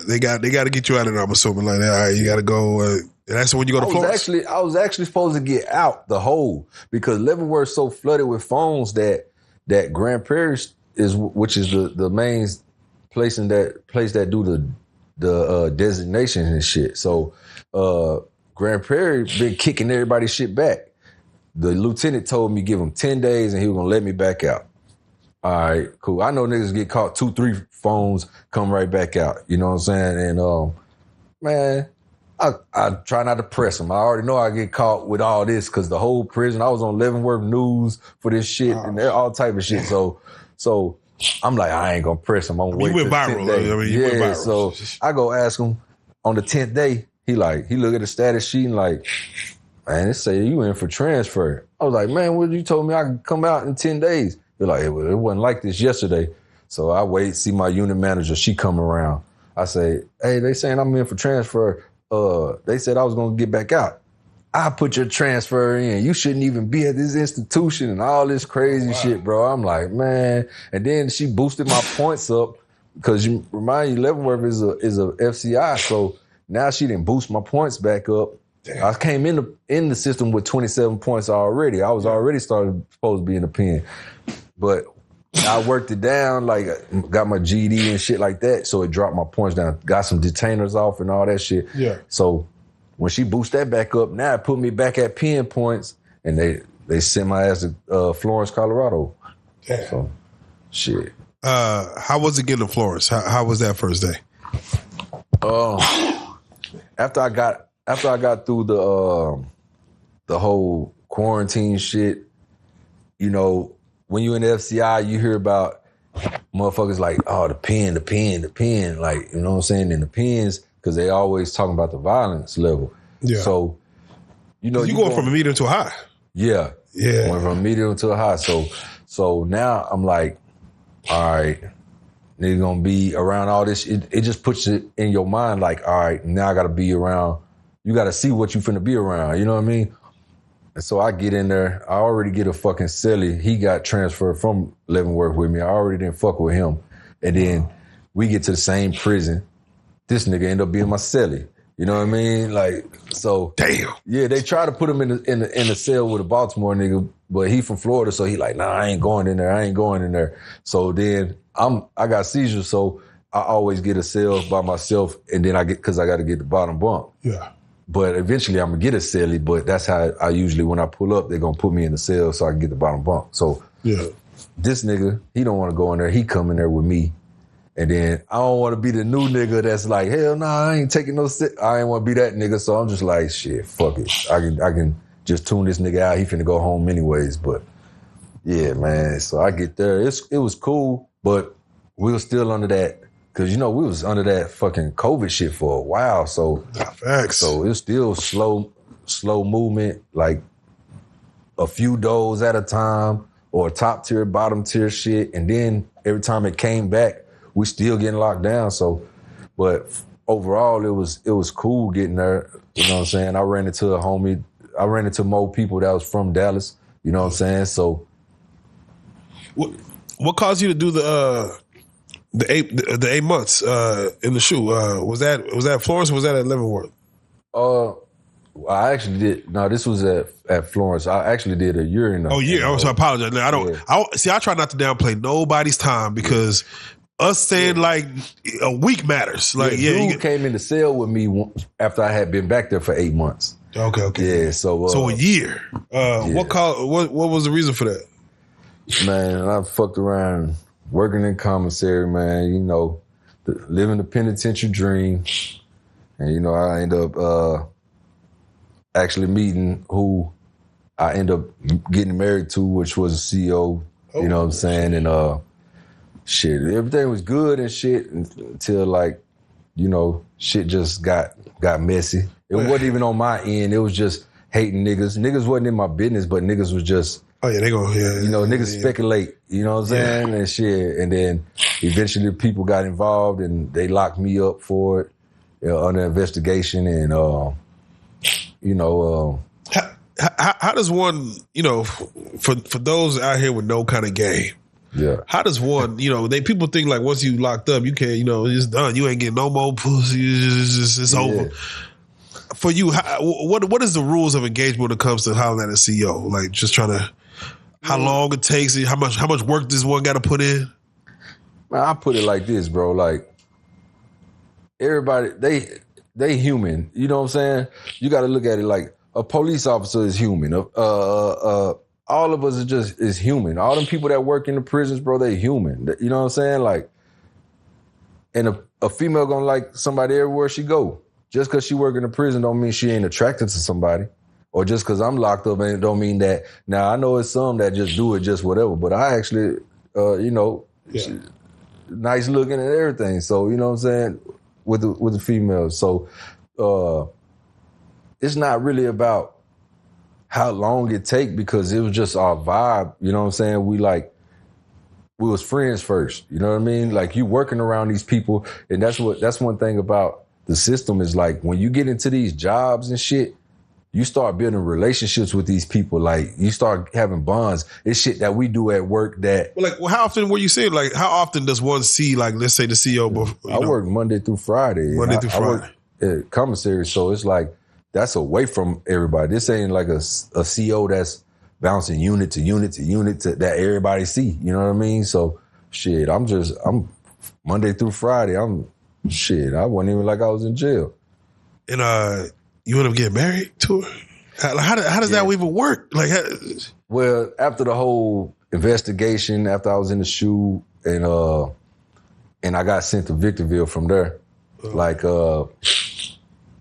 They got to get you out of there, I'm assuming. Like, all right, you got to go... And that's when you go to Florence? I was actually supposed to get out the hole, because Leavenworth's so flooded with phones that Grand Prairie which is the main place that do the designations and shit. So Grand Prairie been kicking everybody's shit back. The lieutenant told me give him 10 days and he was gonna let me back out. All right, cool. I know niggas get caught 2-3 phones, come right back out. You know what I'm saying? And man, I try not to press them. I already know I get caught with all this because the whole prison, I was on Leavenworth News for this shit and all type of shit. So I'm like, I ain't gonna press him. I'm waiting. You went viral. Went viral. So I go ask him on the 10th day. He look at the status sheet and like, man, it say you in for transfer. I was like, man, what you told me I could come out in 10 days? They're like, it wasn't like this yesterday. So I wait, see my unit manager. She come around. I say, hey, they saying I'm in for transfer. They said I was gonna get back out. I put your transfer in. You shouldn't even be at this institution and all this crazy shit, bro. I'm like, man. And then she boosted my points up because you remind you, Leavenworth is a FCI. So now she didn't boost my points back up. Damn. I came in the system with 27 points already. I was already supposed to be in the pen, but I worked it down, like got my GD and shit like that. So it dropped my points down. Got some detainers off and all that shit. Yeah. So when she boosted that back up, now it put me back at pen points, and they sent my ass to Florence, Colorado. Damn. So shit. How was it getting to Florence? How was that first day? After I got through the whole quarantine shit, you know, when you in the FCI, you hear about motherfuckers like, oh, the pen. Like, you know what I'm saying? And the pens, because they always talking about the violence level. Yeah. So, you know, you going from a medium to a high. Yeah. Yeah. Went from a medium to a high. So now I'm like, all right, nigga gonna be around all this. It just puts it in your mind like, all right, now I gotta be around. You gotta see what you finna be around. You know what I mean? And so I get in there. I already get a fucking celly. He got transferred from Leavenworth with me. I already didn't fuck with him. And then we get to the same prison. This nigga end up being my celly. You know what I mean? Like, so. Damn. Yeah, they try to put him in the cell with a Baltimore nigga, but he from Florida, so he like, nah, I ain't going in there. So then I got seizures, so I always get a cell by myself, and then because I got to get the bottom bunk. Yeah. But eventually I'm gonna get a celly, but that's how I usually, when I pull up, they're gonna put me in the cell so I can get the bottom bunk. So yeah, this nigga, he don't want to go in there. He come in there with me. And then I don't want to be the new nigga that's like, hell nah, I ain't taking no sick. I ain't want to be that nigga. So I'm just like, shit, fuck it. I can just tune this nigga out. He finna go home anyways. But yeah, man. So I get there. It was cool, but we were still under that. Cause you know, we was under that fucking COVID shit for a while. So facts. So it's still slow movement, like a few doors at a time or top tier, bottom tier shit. And then every time it came back, we still getting locked down. So, but overall, it was cool getting there. You know what I'm saying? I ran into more people that was from Dallas. You know what I'm saying? So, what caused you to do the 8 months in the shoe? Was that Florence or was that at Leavenworth? I actually did. No, this was at Florence. I actually did a year in. So I apologize. No, I don't. Yeah. I try not to downplay nobody's time because us saying like a week matters. Like dude came in the cell with me after I had been back there for 8 months. Okay. Yeah. So a year. What was the reason for that? Man, I fucked around working in commissary. Man, you know, living the penitentiary dream, and you know I end up actually meeting who I end up getting married to, which was a CEO. You know what I'm saying? And shit, everything was good and shit until like, you know, shit just got messy. It wasn't even on my end. It was just hating niggas. Niggas wasn't in my business, but niggas was just, you know, niggas speculate, you know what I'm saying? And shit. And then eventually people got involved and they locked me up for it under investigation. And, you know. How does one, you know, for those out here with no kind of game, how does one, you know, people think like once you locked up, you can't, you know, it's done. You ain't getting no more pussy. It's over. For you, what is the rules of engagement when it comes to hollering at a CEO? Like just trying to, how long it takes, how much work does one got to put in? Man, I put it like this, bro. Like everybody, they human. You know what I'm saying? You got to look at it like a police officer is human. All of us is human. All them people that work in the prisons, bro, they human. You know what I'm saying? Like, and a female gonna like somebody everywhere she go. Just because she work in the prison don't mean she ain't attracted to somebody. Or just because I'm locked up and don't mean that. Now, I know it's some that just do it just whatever, but I actually, you know, nice looking and everything. So, you know what I'm saying? With the females. So, it's not really about how long it take because it was just our vibe. You know what I'm saying? We was friends first. You know what I mean? Like you working around these people. And that's one thing about the system is like when you get into these jobs and shit, you start building relationships with these people. Like you start having bonds. It's shit that we do at work that. Well, how often were you saying? Like how often does one see like, let's say the CEO? I work Monday through Friday. I work at commissary. So it's like, that's away from everybody. This ain't like a CO that's bouncing unit to unit to unit that everybody see. You know what I mean? So shit, I'm Monday through Friday. I wasn't even like I was in jail. And you end up getting married to her? How does that even work? Like, well, after the whole investigation, after I was in the shoe and I got sent to Victorville from there,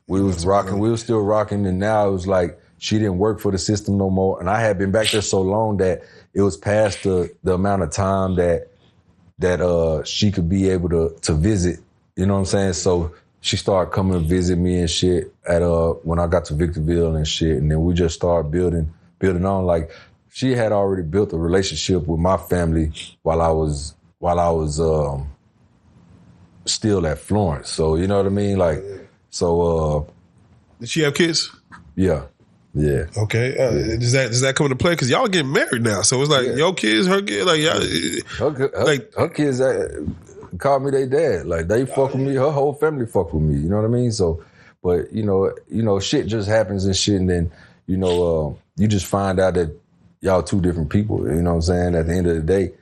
we was rocking. We was still rocking, and now it was like she didn't work for the system no more. And I had been back there so long that it was past the amount of time that she could be able to visit. You know what I'm saying? So she started coming to visit me and shit at when I got to Victorville and shit, and then we just started building on. Like, she had already built a relationship with my family while I was still at Florence. So you know what I mean? Like, so did she have kids? Yeah. Yeah. Okay. Does that come into play? Because y'all getting married now, so it's like your kids, her kids, like y'all. Her kids call me their dad. Like, they fuck with me. Her whole family fuck with me. You know what I mean? So, but you know, shit just happens and shit, and then you just find out that y'all two different people. You know what I'm saying? At the end of the day,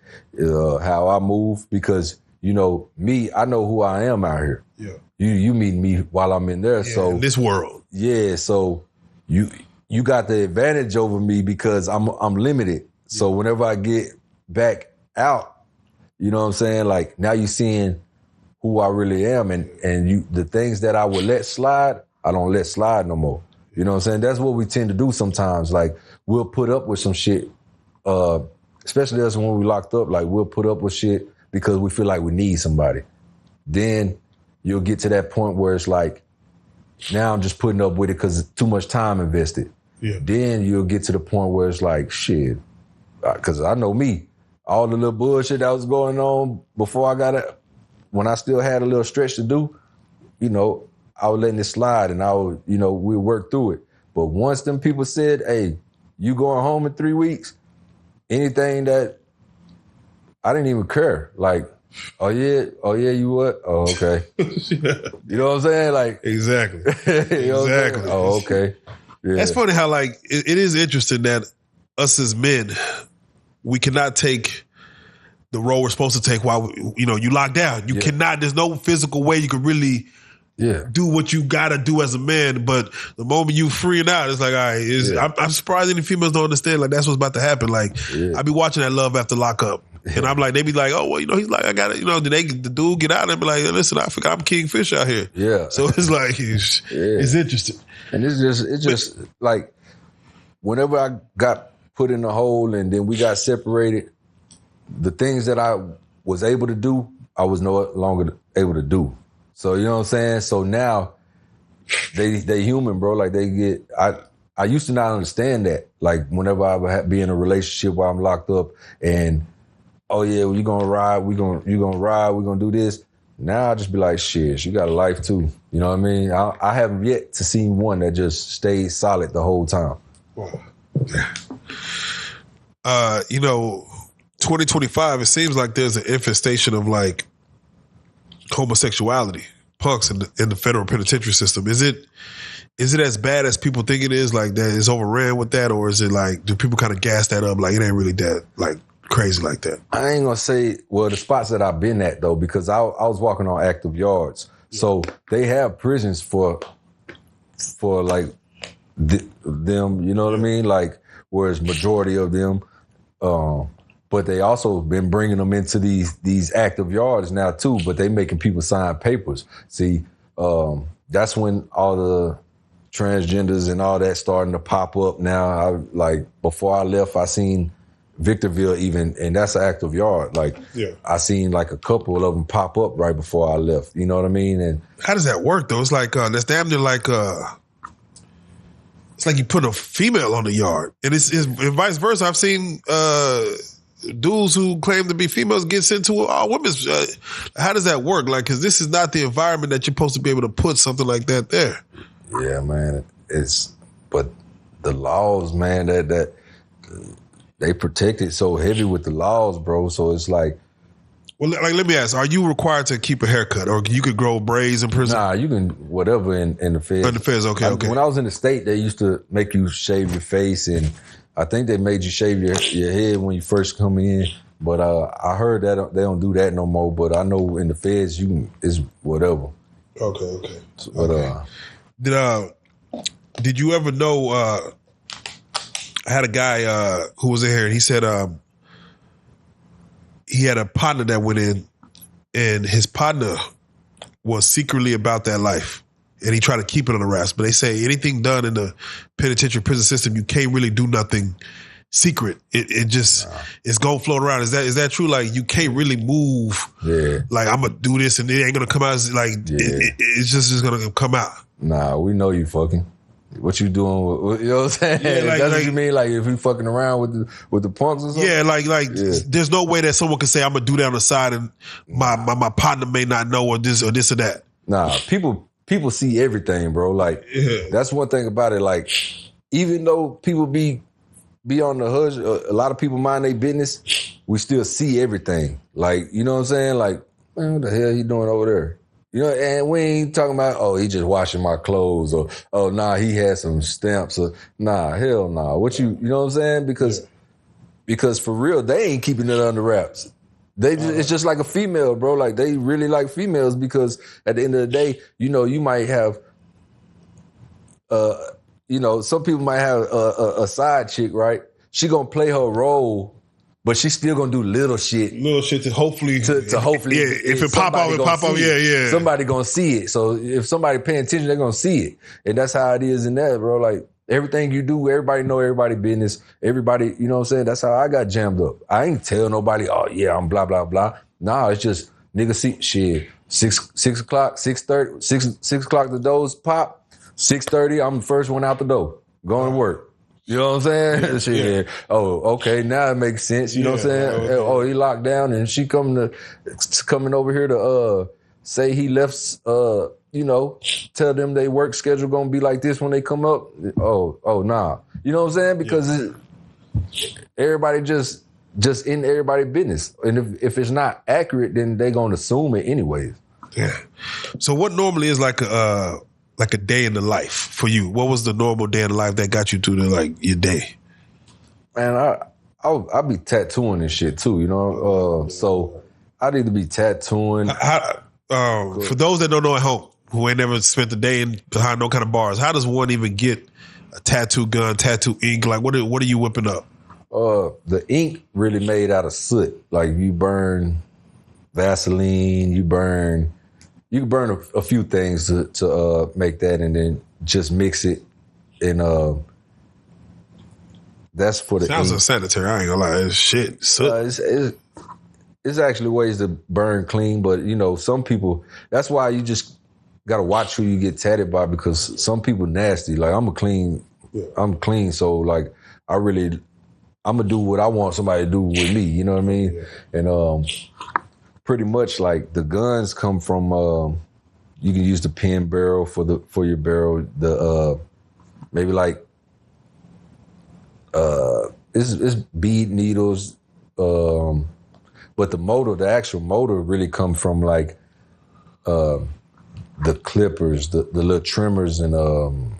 how I move, because me, I know who I am out here. Yeah. You meet me while I'm in there. Yeah, so in this world. Yeah. So you got the advantage over me because I'm limited. So whenever I get back out, you know what I'm saying? Like, now you seeing who I really am, and the things that I would let slide, I don't let slide no more. You know what I'm saying? That's what we tend to do sometimes. Like, we'll put up with some shit, especially us when we locked up. Like, we'll put up with shit because we feel like we need somebody. Then you'll get to that point where it's like, now I'm just putting up with it because it's too much time invested. Yeah. Then you'll get to the point where it's like, shit, because I know me, all the little bullshit that was going on before when I still had a little stretch to do, I was letting it slide, and we work through it. But once them people said, hey, you going home in 3 weeks, anything that, I didn't even care. Like, oh yeah, you what? Oh, okay. Yeah. You know what I'm saying? Like, exactly. Exactly. Oh, okay. Yeah. That's funny how, like, it is interesting that us as men, we cannot take the role we're supposed to take while you locked down. You cannot. There's no physical way you can really do what you gotta do as a man. But the moment you freeing out, it's like, all right. I'm surprised any females don't understand. Like, that's what's about to happen. Like, I be watching that Love After Lockup. And I'm like, they be like, oh, well, he's like, I got it. The dude get out and be like, listen, I forgot I'm King Fish out here. Yeah. So it's like, it's interesting. And it's just like, whenever I got put in the hole and then we got separated, the things that I was able to do, I was no longer able to do. So, you know what I'm saying? So now they human, bro. Like, I used to not understand that. Like, whenever I would be in a relationship while I'm locked up and, oh yeah, well, you gonna ride, you gonna ride, we're gonna do this. Now I just be like, shit, you got a life too. You know what I mean? I haven't yet to see one that just stayed solid the whole time. Wow. 2025, it seems like there's an infestation of, like, homosexuality, punks in the federal penitentiary system. Is it as bad as people think it is? Like, that is overran with that, or is it like, do people kind of gas that up? Like, it ain't really that, like, crazy like that. I ain't gonna say, well, the spots that I've been at though, because I was walking on active yards. So they have prisons for like them, you know what I mean? Like, whereas majority of them, but they also been bringing them into these active yards now too, but they making people sign papers. See, that's when all the transgenders and all that starting to pop up now. Before I left, I seen Victorville even, and that's an active yard. Like, I seen like a couple of them pop up right before I left. You know what I mean? And how does that work though? It's like, that's damn near like, it's like you put a female on the yard, and it's vice versa. I've seen dudes who claim to be females get sent to all women's. How does that work? Like, because this is not the environment that you're supposed to be able to put something like that there. Yeah, man. But the laws, man, that they protect it so heavy with the laws, bro. So it's like, well, like, let me ask: are you required to keep a haircut, or you could grow braids in prison? Nah, you can whatever in the feds. In the feds, okay. When I was in the state, they used to make you shave your face, and I think they made you shave your head when you first come in. But I heard that they don't do that no more. But I know in the feds, it's whatever. Okay. But did you ever know? I had a guy who was in here, and he said he had a partner that went in, and his partner was secretly about that life, and he tried to keep it on the wraps. But they say anything done in the penitentiary prison system, you can't really do nothing secret. It just it's gonna float around. Is that true? Like you can't really move. Yeah. Like I'm gonna do this and it ain't gonna come out. Like it's just gonna come out. Nah, we know you fucking. What you doing? With, you know what I'm saying? Yeah, like, that's what you mean. Like if you fucking around with the punks or something. Yeah, there's no way that someone can say I'm gonna do that on the side and my partner may not know or this or that. Nah, people see everything, bro. Like that's one thing about it. Like even though people be on the hush, a lot of people mind their business. We still see everything. Like you know what I'm saying? Like man, what the hell he doing over there? You know, and we ain't talking about, oh, he just washing my clothes or, oh, nah, he had some stamps or, nah, hell nah. What you know what I'm saying? Because for real, they ain't keeping it under wraps. It's just like a female, bro. Like they really like females because at the end of the day, you know, you might have, some people might have a side chick, right? She gonna play her role. But she's still gonna do little shit to hopefully if it pop off, somebody gonna see it. So if somebody paying attention, they're gonna see it, and that's how it is in that, bro. Like everything you do, everybody know everybody business. Everybody, you know what I'm saying? That's how I got jammed up. I ain't tell nobody, oh yeah, I'm blah blah blah. Nah, it's just nigga see shit. 6 o'clock, 6:30, 6 o'clock the doors pop. 6:30, I'm the first one out the door, going to work. You know what I'm saying? Yeah. Oh, okay. Now it makes sense. You know what I'm saying? Okay. Oh, he locked down and she coming over here to say he left. Tell them they work schedule gonna be like this when they come up. Oh, nah. You know what I'm saying? Because everybody just in everybody's business, and if it's not accurate, then they gonna assume it anyways. Yeah. So what normally is like a day in the life for you? What was the normal day in the life that got you through your day? Man, I'll be tattooing and shit too, you know? So I need to be tattooing. For those that don't know at home, who ain't never spent the day behind no kind of bars, how does one even get a tattoo gun, tattoo ink? Like what are you whipping up? The ink really made out of soot. Like you burn Vaseline, you can burn a few things to make that, and then just mix it. And that's for the sounds ink. unsanitary. I ain't gonna lie, it's shit. It's actually ways to burn clean, but you know, some people. That's why you just gotta watch who you get tatted by, because some people nasty. Like I'm clean, so like I'm gonna do what I want somebody to do with me. You know what I mean? Yeah. And pretty much like the guns come from you can use the pen barrel for your barrel, the maybe like it's bead needles, but the actual motor really come from like the clippers, the little trimmers, and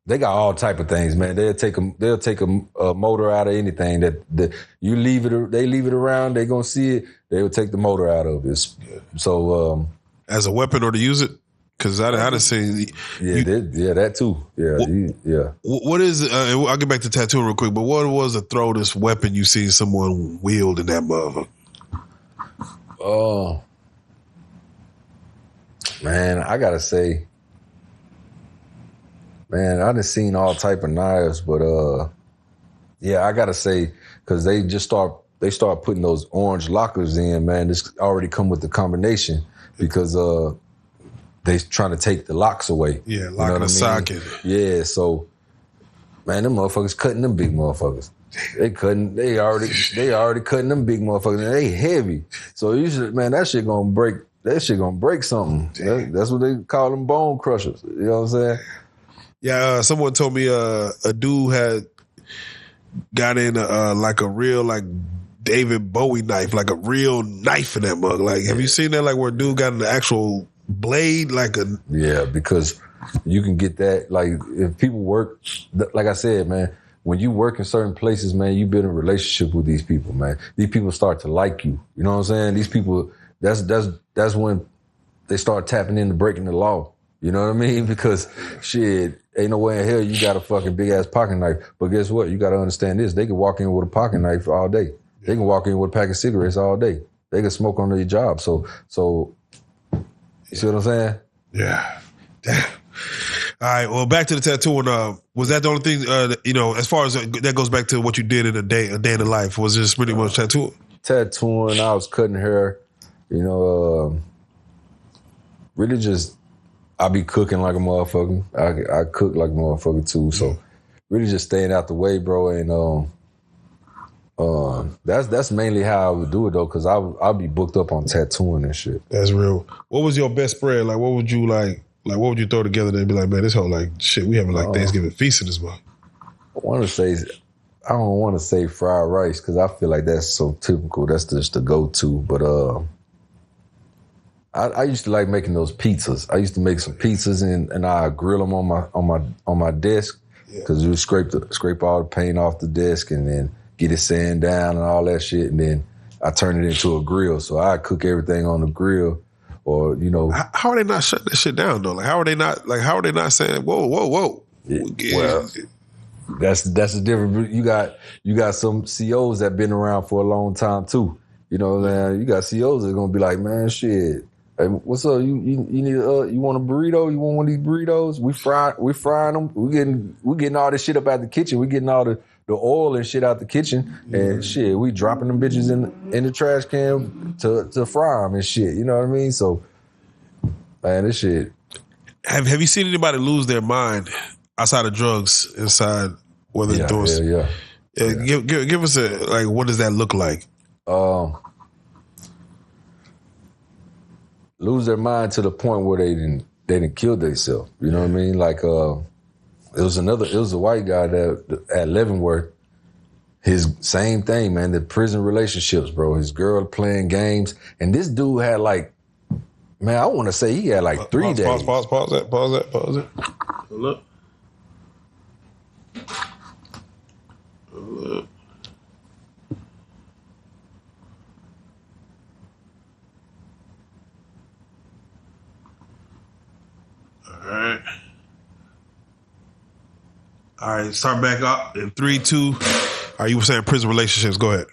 they got all type of things, man. They'll take a motor out of anything that you leave it. They leave it around. They gonna see it. They will take the motor out of it. So as a weapon or to use it, because I done seen that too. Yeah. What is? I'll get back to tattooing real quick. But what was the throatest weapon you seen someone wield in that motherfucker? Oh man, I gotta say. Man, I done seen all type of knives, but I gotta say, because they start putting those orange lockers in, man. This already come with the combination because they trying to take the locks away. Yeah, locking the socket. Yeah, so man, them motherfuckers cutting them big motherfuckers. They already cutting them big motherfuckers. And they heavy, so usually, man, that shit gonna break something. That's what they call them, bone crushers. You know what I'm saying? Yeah, someone told me a dude had got in like a real like David Bowie knife, like a real knife in that mug. Like, have you seen that? Like where a dude got an actual blade, like a because you can get that. Like if people work, like I said, man, when you work in certain places, man, you build a relationship with these people, man. These people start to like you. You know what I'm saying? These people, that's when they start tapping into breaking the law. You know what I mean? Because shit, ain't no way in hell you got a fucking big ass pocket knife. But guess what? You got to understand this. They can walk in with a pocket knife all day. They can walk in with a pack of cigarettes all day. They can smoke on their job. So you see what I'm saying? Yeah. Damn. All right. Well, back to the tattooing. Was that the only thing? As far as that goes back to what you did in a day in the life, was this pretty much tattooing? Tattooing. I was cutting hair. Really just I be cooking like a motherfucker. I cook like a motherfucker too. So really just staying out the way, bro. And that's mainly how I would do it though, because I'll be booked up on tattooing and shit. That's real. What was your best spread? Like, what would you like? Like, what would you throw together to be like, man, this whole like shit, we having like Thanksgiving feast in this month? I don't want to say fried rice because I feel like that's so typical. That's just the go-to. But I used to like making those pizzas. I used to make some pizzas and I grill them on my desk because you scrape all the paint off the desk and then get it sand down and all that shit, and then I turn it into a grill. So I cook everything on the grill. Or, how are they not shutting this shit down though? How are they not saying, whoa? Well, that's the difference. You got some COs that been around for a long time too. You know, man, you got COs that are gonna be like, man, shit. Hey, what's up? You need you want a burrito? You want one of these burritos? We frying them. We getting all this shit up out the kitchen. We getting all the oil and shit out the kitchen, and shit, we dropping them bitches in the trash can to fry them and shit. You know what I mean? So, man, this shit. Have you seen anybody lose their mind outside of drugs? Inside, whether it's doing, give us what does that look like? Lose their mind to the point where they didn't kill themselves. You know what I mean? Like it was a white guy that at Leavenworth. His same thing, man. The prison relationships, bro. His girl playing games, and this dude had I want to say he had 3 days. Pause that. Look. All right, start back up in 3, 2. You were saying prison relationships. Go ahead.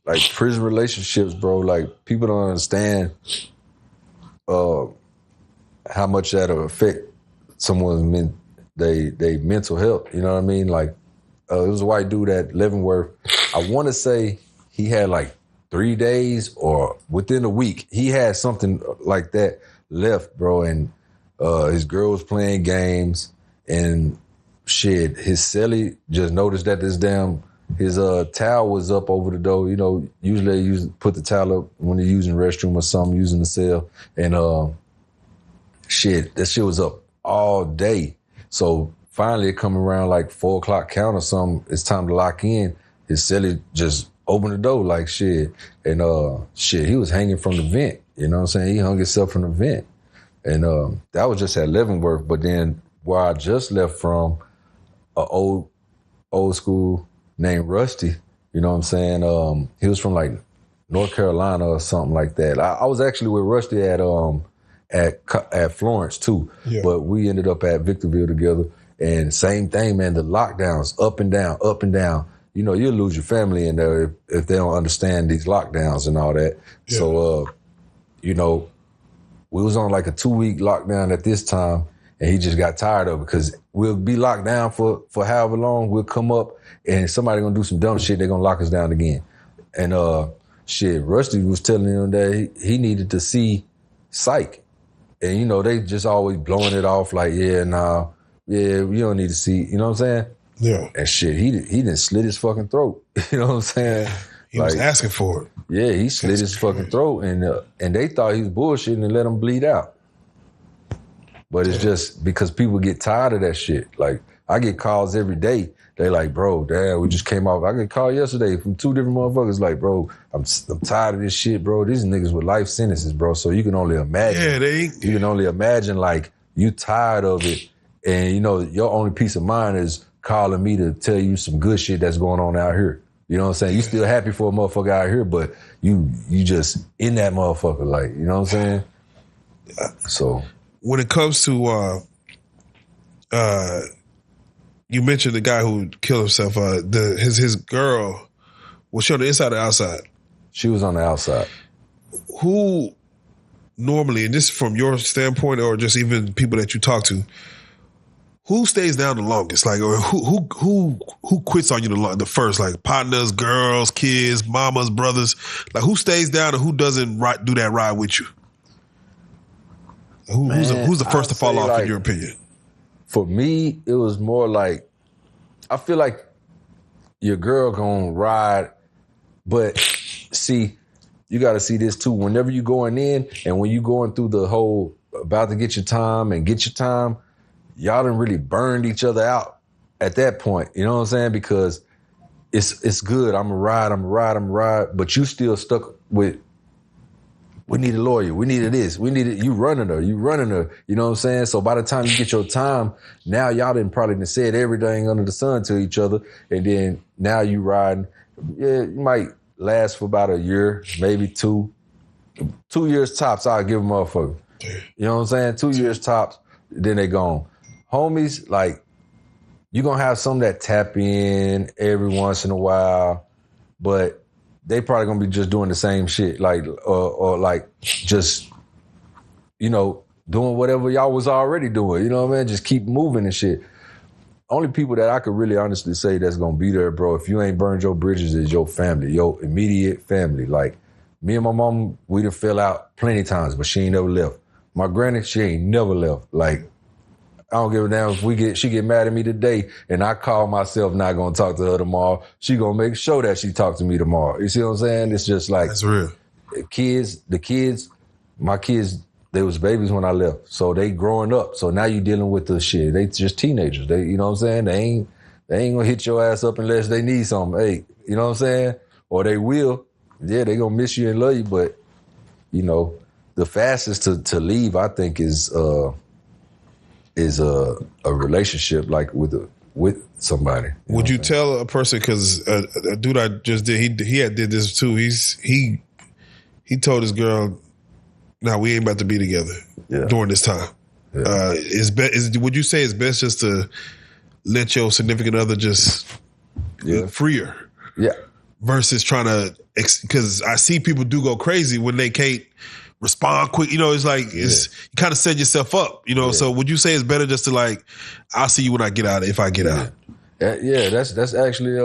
Like prison relationships, bro. Like people don't understand how much that'll affect someone's mental health. You know what I mean? Like it was a white dude at Leavenworth. I want to say he had 3 days or within a week. He had something like that left, bro. And his girl was playing games and shit. His cellie just noticed that his towel was up over the door. You know, usually they put the towel up when they're using the restroom or something, using the cell. And that shit was up all day. So finally it come around 4 o'clock count or something. It's time to lock in. His cellie just opened the door like shit. And he was hanging from the vent. You know what I'm saying? He hung himself from the vent. And that was just at Leavenworth. But then where I just left from, a old school named Rusty, you know what I'm saying? He was from North Carolina or something like that. I was actually with Rusty at Florence too, but we ended up at Victorville together. And same thing, man. The lockdowns, up and down. You know, you'll lose your family in there if they don't understand these lockdowns and all that. Yeah. So, we was on a 2-week lockdown at this time. And he just got tired of it because we'll be locked down for however long. We'll come up and somebody gonna do some dumb shit. They're gonna lock us down again. And Rusty was telling him that he needed to see psych. And, they just always blowing it off you don't need to see, you know what I'm saying? Yeah. And shit, he didn't slit his fucking throat. You know what I'm saying? He was asking for it. Yeah, he slit his fucking throat and they thought he was bullshitting and let him bleed out. But it's just because people get tired of that shit. I get calls every day. They bro, damn, we just came off. I got a call yesterday from 2 different motherfuckers. Bro, I'm tired of this shit, bro. These niggas with life sentences, bro. So you can only imagine. Yeah, you can only imagine you tired of it, and your only peace of mind is calling me to tell you some good shit that's going on out here. You know what I'm saying? You still happy for a motherfucker out here, but you just in that motherfucker, you know what I'm saying? So. When it comes to, you mentioned the guy who killed himself. His girl, was she on the inside or outside? She was on the outside. Who normally, and this from your standpoint or just even people that you talk to, Who stays down the longest? Like, or who quits on you the first? Like partners, girls, kids, mamas, brothers. Like, who stays down and who doesn't do that ride with you? Who's the first to fall off, in your opinion? For me, it was more like, I feel like your girl gonna ride, but see, you got to see this too. Whenever you going in and when you going through the whole about to get your time, y'all done really burned each other out at that point. You know what I'm saying? Because it's good. I'm a ride, but you still stuck with, we need a lawyer. We needed this. We needed, you running her. You know what I'm saying? So by the time you get your time, now y'all done probably said everything under the sun to each other. And then now you riding. Yeah, you might last for about a year, maybe 2 years tops. I'll give a motherfucker. You know what I'm saying? 2 years tops, then they gone. Homies, like, you gonna have some that tap in every once in a while, but they probably gonna be just doing the same shit, like, or like just, you know, doing whatever y'all was already doing. You know what I mean? Just keep moving and shit. Only people that I could really honestly say that's gonna be there, bro, if you ain't burned your bridges, is your family, your immediate family. Like, me and my mom, we done fell out plenty times, but she ain't never left. My granny, she ain't never left. Like, I don't give a damn if she get mad at me today and I call myself not gonna talk to her tomorrow. She gonna make sure that she talk to me tomorrow. You see what I'm saying? It's just like, that's real. My kids, they was babies when I left. So they growing up. So now you dealing with the shit. They just teenagers. They, you know what I'm saying? They ain't gonna hit your ass up unless they need something. Hey, you know what I'm saying? Or they will. Yeah, they gonna miss you and love you, but you know, the fastest to leave, I think, is a relationship like with somebody. Would you tell a person, because a dude I just did, he had did this too. He told his girl, "Nah, we ain't about to be together during this time." Yeah. Would you say it's best just to let your significant other just free her? Yeah. Versus trying to, because I see people do go crazy when they can't respond quick. You know, it's like, you kind of set yourself up, you know? Yeah. So would you say it's better just to like, I'll see you when I get out, if I get out? Yeah, that's actually,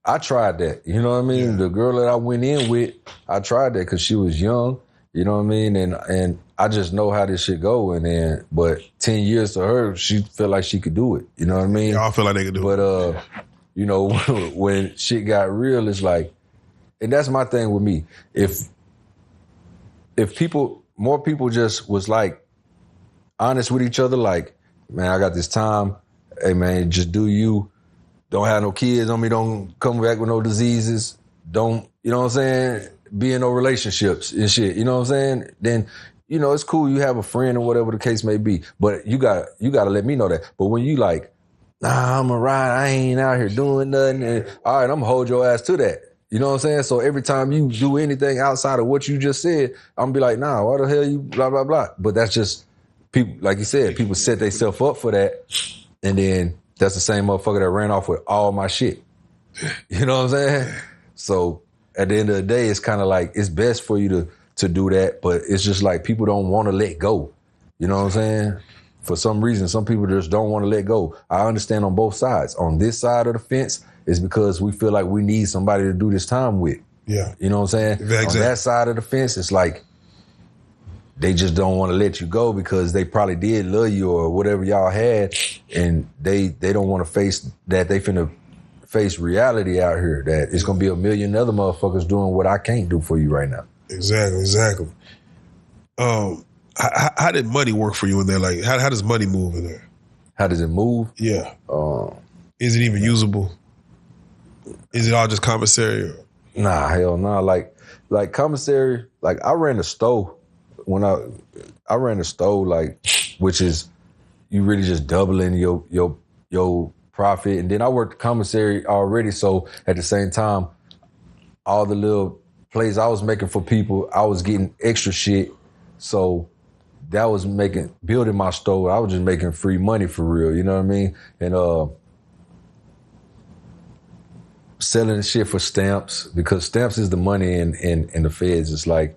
I tried that. You know what I mean? Yeah. The girl that I went in with, I tried that because she was young, you know what I mean? And I just know how this shit go. And then, but 10 years to her, she felt like she could do it. You know what I mean? Yeah, I feel like they could do it. But, you know, when shit got real, it's like, and that's my thing with me. If more people just was like honest with each other, like, man, I got this time. Hey, man, just do you. Don't have no kids on me. Don't come back with no diseases. Don't, you know what I'm saying? Be in no relationships and shit. You know what I'm saying? Then, you know, it's cool. You have a friend or whatever the case may be, but you got to let me know that. But when you like, nah, I'm a ride. I ain't out here doing nothing. And, all right, I'm gonna hold your ass to that. You know what I'm saying? So every time you do anything outside of what you just said, I'm gonna be like, nah, why the hell you blah, blah, blah. But that's just people, like you said, people set themselves up for that. And then that's the same motherfucker that ran off with all my shit. You know what I'm saying? So at the end of the day, it's kind of like, it's best for you to do that. But it's just like people don't want to let go. You know what I'm saying? For some reason, some people just don't want to let go. I understand on both sides. On this side of the fence, it's because we feel like we need somebody to do this time with. Yeah. You know what I'm saying? Exactly. On that side of the fence, it's like they just don't want to let you go because they probably did love you or whatever y'all had, and they don't want to face that. They finna face reality out here that it's going to be a million other motherfuckers doing what I can't do for you right now. Exactly. How did money work for you in there? Like, how does money move in there? How does it move? Yeah. Is it even usable? Is it all just commissary? Nah, hell nah. Like commissary, like I ran the store when I ran the store, like, which is you really just doubling your profit. And then I worked the commissary already. So at the same time, all the little plays I was making for people, I was getting extra shit. So that was building my store. I was just making free money for real. You know what I mean? And, selling shit for stamps, because stamps is the money in the feds. It's like,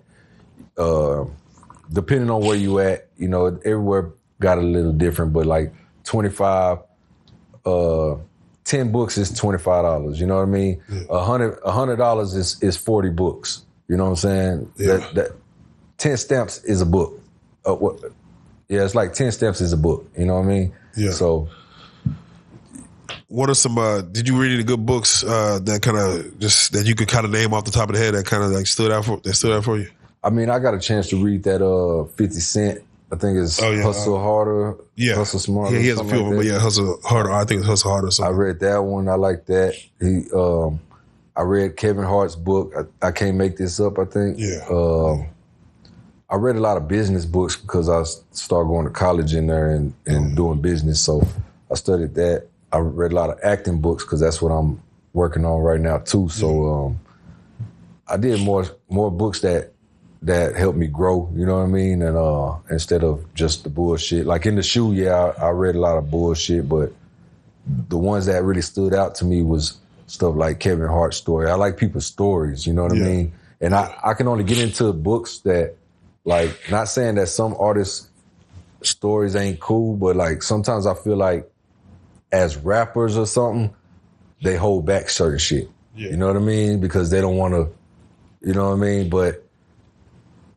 depending on where you at, you know, everywhere got a little different, but like $25. 10 books is $25. You know what I mean? Yeah. $100 is 40 books. You know what I'm saying? Yeah. That 10 stamps is a book. Yeah, it's like 10 stamps is a book. You know what I mean? Yeah. So, what are some? Did you read any good books that kind of just that you could kind of name off the top of the head that kind of like stood out for you? I mean, I got a chance to read that 50 Cent. I think it's Hustle Harder, Hustle Smarter. Yeah, he has a few of them, but Hustle Harder. I think it's Hustle Harder. I read that one. I like that. I read Kevin Hart's book. I Can't Make This Up, I think. Yeah. I read a lot of business books because I started going to college in there and doing business. So I studied that. I read a lot of acting books because that's what I'm working on right now too. So I did more books that helped me grow, you know what I mean? And instead of just the bullshit. Like in the shoe, I read a lot of bullshit, but the ones that really stood out to me was stuff like Kevin Hart's story. I like people's stories, you know what I mean? And I can only get into books that, like, not saying that some artists' stories ain't cool, but like sometimes I feel like as rappers or something, they hold back certain shit. Yeah. You know what I mean? Because they don't want to, you know what I mean? But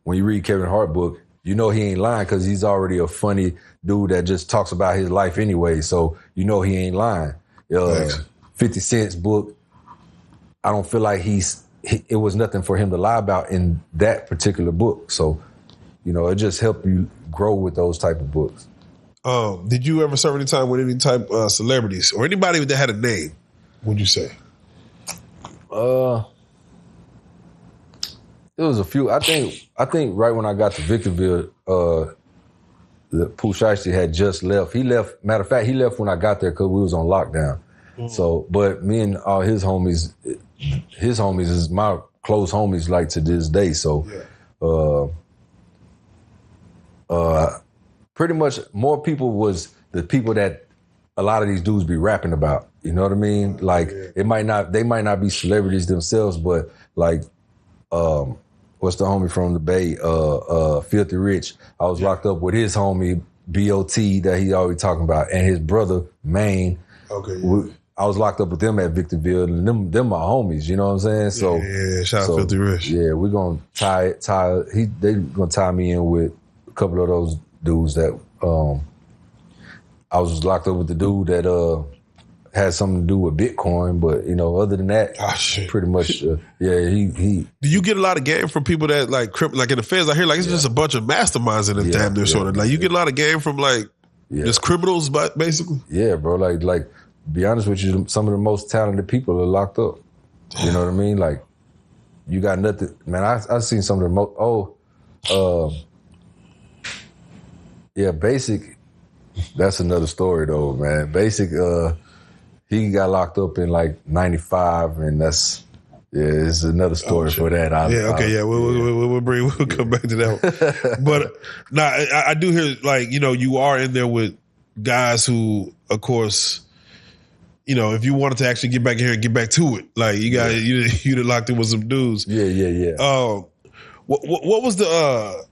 when you read Kevin Hart book, you know he ain't lying because he's already a funny dude that just talks about his life anyway. So you know he ain't lying. 50 Cent's book, I don't feel like it was nothing for him to lie about in that particular book. So, you know, it just helped you grow with those type of books. Did you ever serve any time with any type of celebrities or anybody that had a name, would you say? There was a few. I think right when I got to Victorville, the Pooh Shiesty had just left. He left. Matter of fact, he left when I got there because we was on lockdown. Mm-hmm. So, but me and all his homies is my close homies like to this day. So, pretty much more people was the people that a lot of these dudes be rapping about. You know what I mean? Like they might not be celebrities themselves, but like, what's the homie from the Bay? Filthy Rich. I was locked up with his homie B.O.T. that he always talking about, and his brother Maine. Okay. I was locked up with them at Victorville, and them my homies. You know what I'm saying? So shout out Filthy Rich. Yeah, we're gonna they gonna tie me in with a couple of those dudes that I was locked up with the dude that had something to do with Bitcoin, but you know, other than that, pretty much, he. Do you get a lot of game from people that like in the feds? I hear like it's just a bunch of masterminds in the damn near sort of like you get a lot of game from like just criminals, but basically, bro. Like, be honest with you, some of the most talented people are locked up. You know what I mean? Like, you got nothing, man. I've seen some of the most. Basic. That's another story though, man. Basic. He got locked up in like 95, and it's another story for that. We'll come back to that one. But I do hear like, you know, you are in there with guys who, of course, you know, if you wanted to actually get back here and get back to it, like you got you locked in with some dudes. Yeah. What was the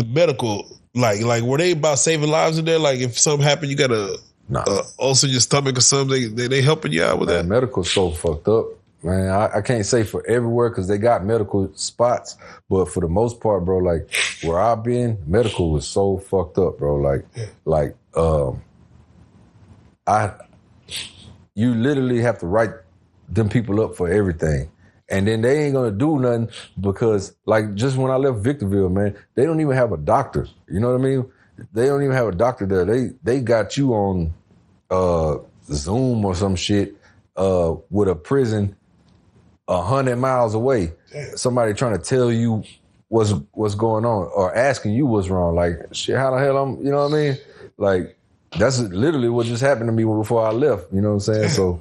medical like? Were they about saving lives in there? Like if something happened, you gotta. Also your stomach or something, they helping you out with that? Medical's so fucked up, man. I can't say for everywhere because they got medical spots, but for the most part, bro, like where I've been, medical was so fucked up, bro. You literally have to write them people up for everything. And then they ain't gonna do nothing because, like, just when I left Victorville, man, they don't even have a doctor. You know what I mean? They don't even have a doctor there. They got you on Zoom or some shit with a prison 100 miles away. Damn. Somebody trying to tell you what's going on or asking you what's wrong. Like, shit, how the hell you know what I mean? Like, that's literally what just happened to me before I left. You know what I'm saying? So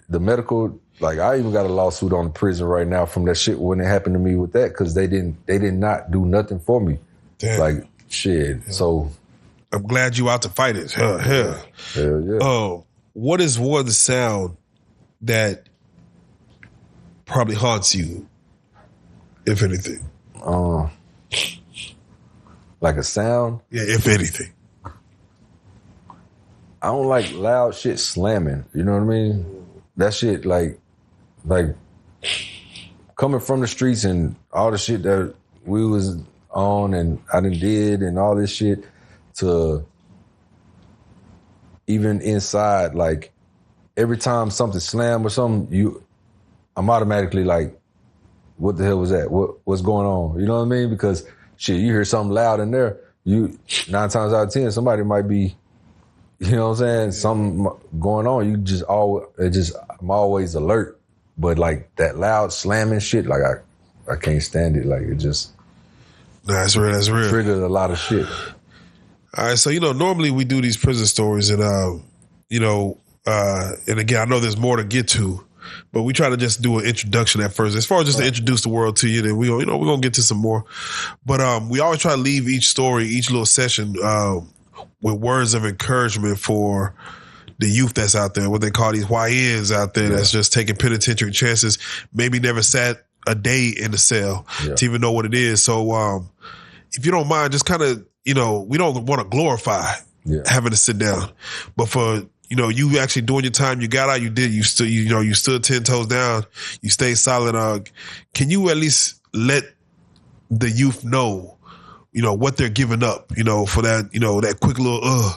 the medical, like, I even got a lawsuit on the prison right now from that shit when it happened to me with that because they did not do nothing for me. Damn. Like, shit. Yeah. So I'm glad you out to fight it. Hell yeah. What is one sound that probably haunts you, if anything? Like a sound? Yeah, if anything. I don't like loud shit slamming. You know what I mean? That shit like coming from the streets and all the shit that we was on and I did and all this shit to even inside, like every time something slam or something, I'm automatically like, what the hell was that? What's going on? You know what I mean? Because shit, you hear something loud in there, 9 times out of 10, somebody might be, you know what I'm saying, something going on. I'm always alert. But like that loud slamming shit, like I can't stand it. Like it just that's real. That's real. Triggered a lot of shit. All right, so normally we do these prison stories, and and again, I know there's more to get to, but we try to just do an introduction at first, as far as just to introduce the world to you. Then we're gonna get to some more, but we always try to leave each story, each little session, with words of encouragement for the youth that's out there, what they call these YNs out there, that's just taking penitentiary chances, maybe never sat a day in the cell to even know what it is. So if you don't mind, just kind of, we don't want to glorify having to sit down, but for, you actually doing your time, you got out, you stood 10 toes down, you stayed solid. Can you at least let the youth know, what they're giving up, for that, that quick little,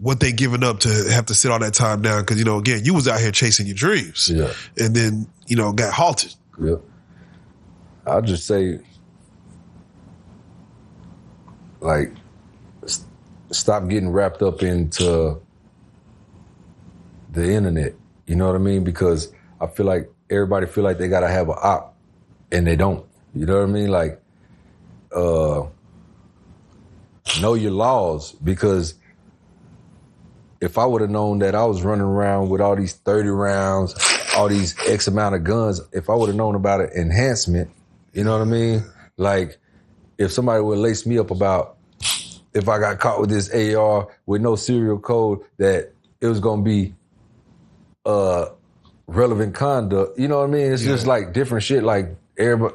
what they giving up to have to sit all that time down? Because, again, you was out here chasing your dreams and then, got halted. Yeah. I'll just say, like, stop getting wrapped up into the internet. You know what I mean? Because I feel like everybody feel like they got to have an op and they don't. You know what I mean? Like, know your laws, because if I would have known that I was running around with all these 30 rounds, all these X amount of guns, if I would have known about an enhancement, you know what I mean? Like, if somebody would lace me up about if I got caught with this AR with no serial code, that it was going to be relevant conduct. You know what I mean? It's just like different shit. Like everybody,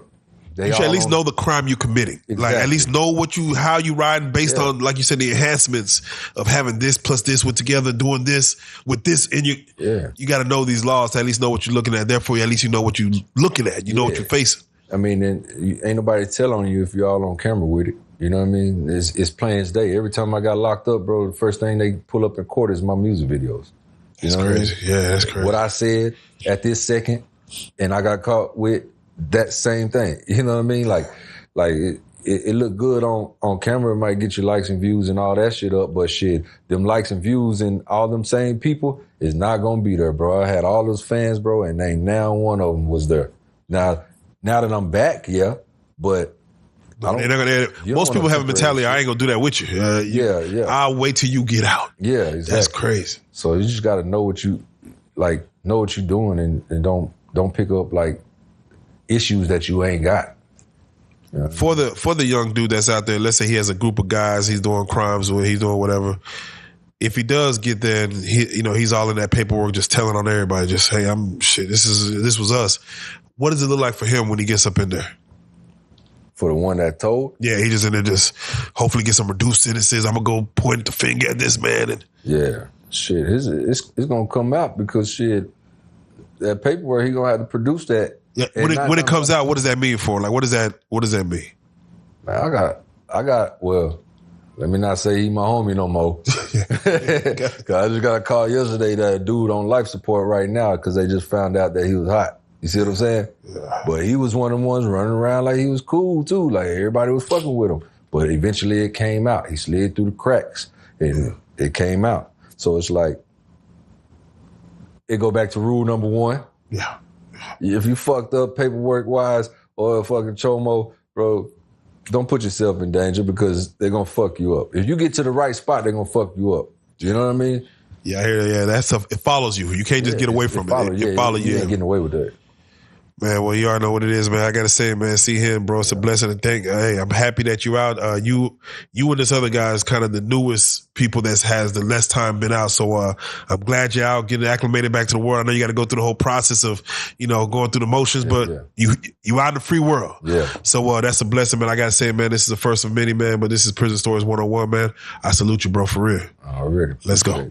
you should at least know the crime you're committing. Exactly. Like at least know how you riding based on, like you said, the enhancements of having this plus this with together, doing this with this in you. Yeah. You got to know these laws to at least know what you're looking at. Therefore, at least you know what you're looking at. You know what you're facing. I mean, ain't nobody tell on you if you're all on camera with it. You know what I mean? It's plain as day. Every time I got locked up, bro, the first thing they pull up in court is my music videos. That's crazy. Yeah, that's crazy. What I said at this second, and I got caught with that same thing. You know what I mean? Like it looked good on camera. It might get you likes and views and all that shit up, but shit, them likes and views and all them same people is not gonna be there, bro. I had all those fans, bro, and ain't now one of them was there. Now that I'm back, but most people have a mentality, I ain't gonna do that with you. I'll wait till you get out. Yeah, exactly. That's crazy. So you just gotta know what you're doing and don't pick up like issues that you ain't got. You know? For the young dude that's out there, let's say he has a group of guys, he's doing crimes or he's doing whatever. If he does get there and he's all in that paperwork, just telling on everybody, just, hey, this was us. What does it look like for him when he gets up in there? For the one that told? Yeah, he just in there just hopefully get some reduced sentences. I'm going to go point the finger at this man. Yeah, shit, it's going to come out because shit, that paperwork, he going to have to produce that. Yeah, when it comes out, what does that mean for? Like, what does that mean? Man, I got, well, let me not say he my homie no more. Cause I just got a call yesterday that a dude on life support right now because they just found out that he was hot. You see what I'm saying? Yeah. But he was one of them ones running around like he was cool too. Like everybody was fucking with him. But eventually it came out. He slid through the cracks and it came out. So it's like, it go back to rule number 1. Yeah. If you fucked up paperwork wise or a fucking chomo, bro, don't put yourself in danger because they're going to fuck you up. If you get to the right spot, they're going to fuck you up. Do you know what I mean? Yeah, I hear that. Yeah, that stuff, it follows you. You can't just get away from it. It follows you. You ain't getting away with that. Man, well, you already know what it is, man. I got to say, man, C.HEN, bro, it's a blessing and thank. Hey, I'm happy that you out. You and this other guy is kind of the newest people that has the less time been out. So I'm glad you're out, getting acclimated back to the world. I know you got to go through the whole process of, going through the motions, but you out in the free world. Yeah. So that's a blessing, man. I got to say, man, this is the first of many, man, but this is Prison Stories 101, man. I salute you, bro, for real. Already. Let's go.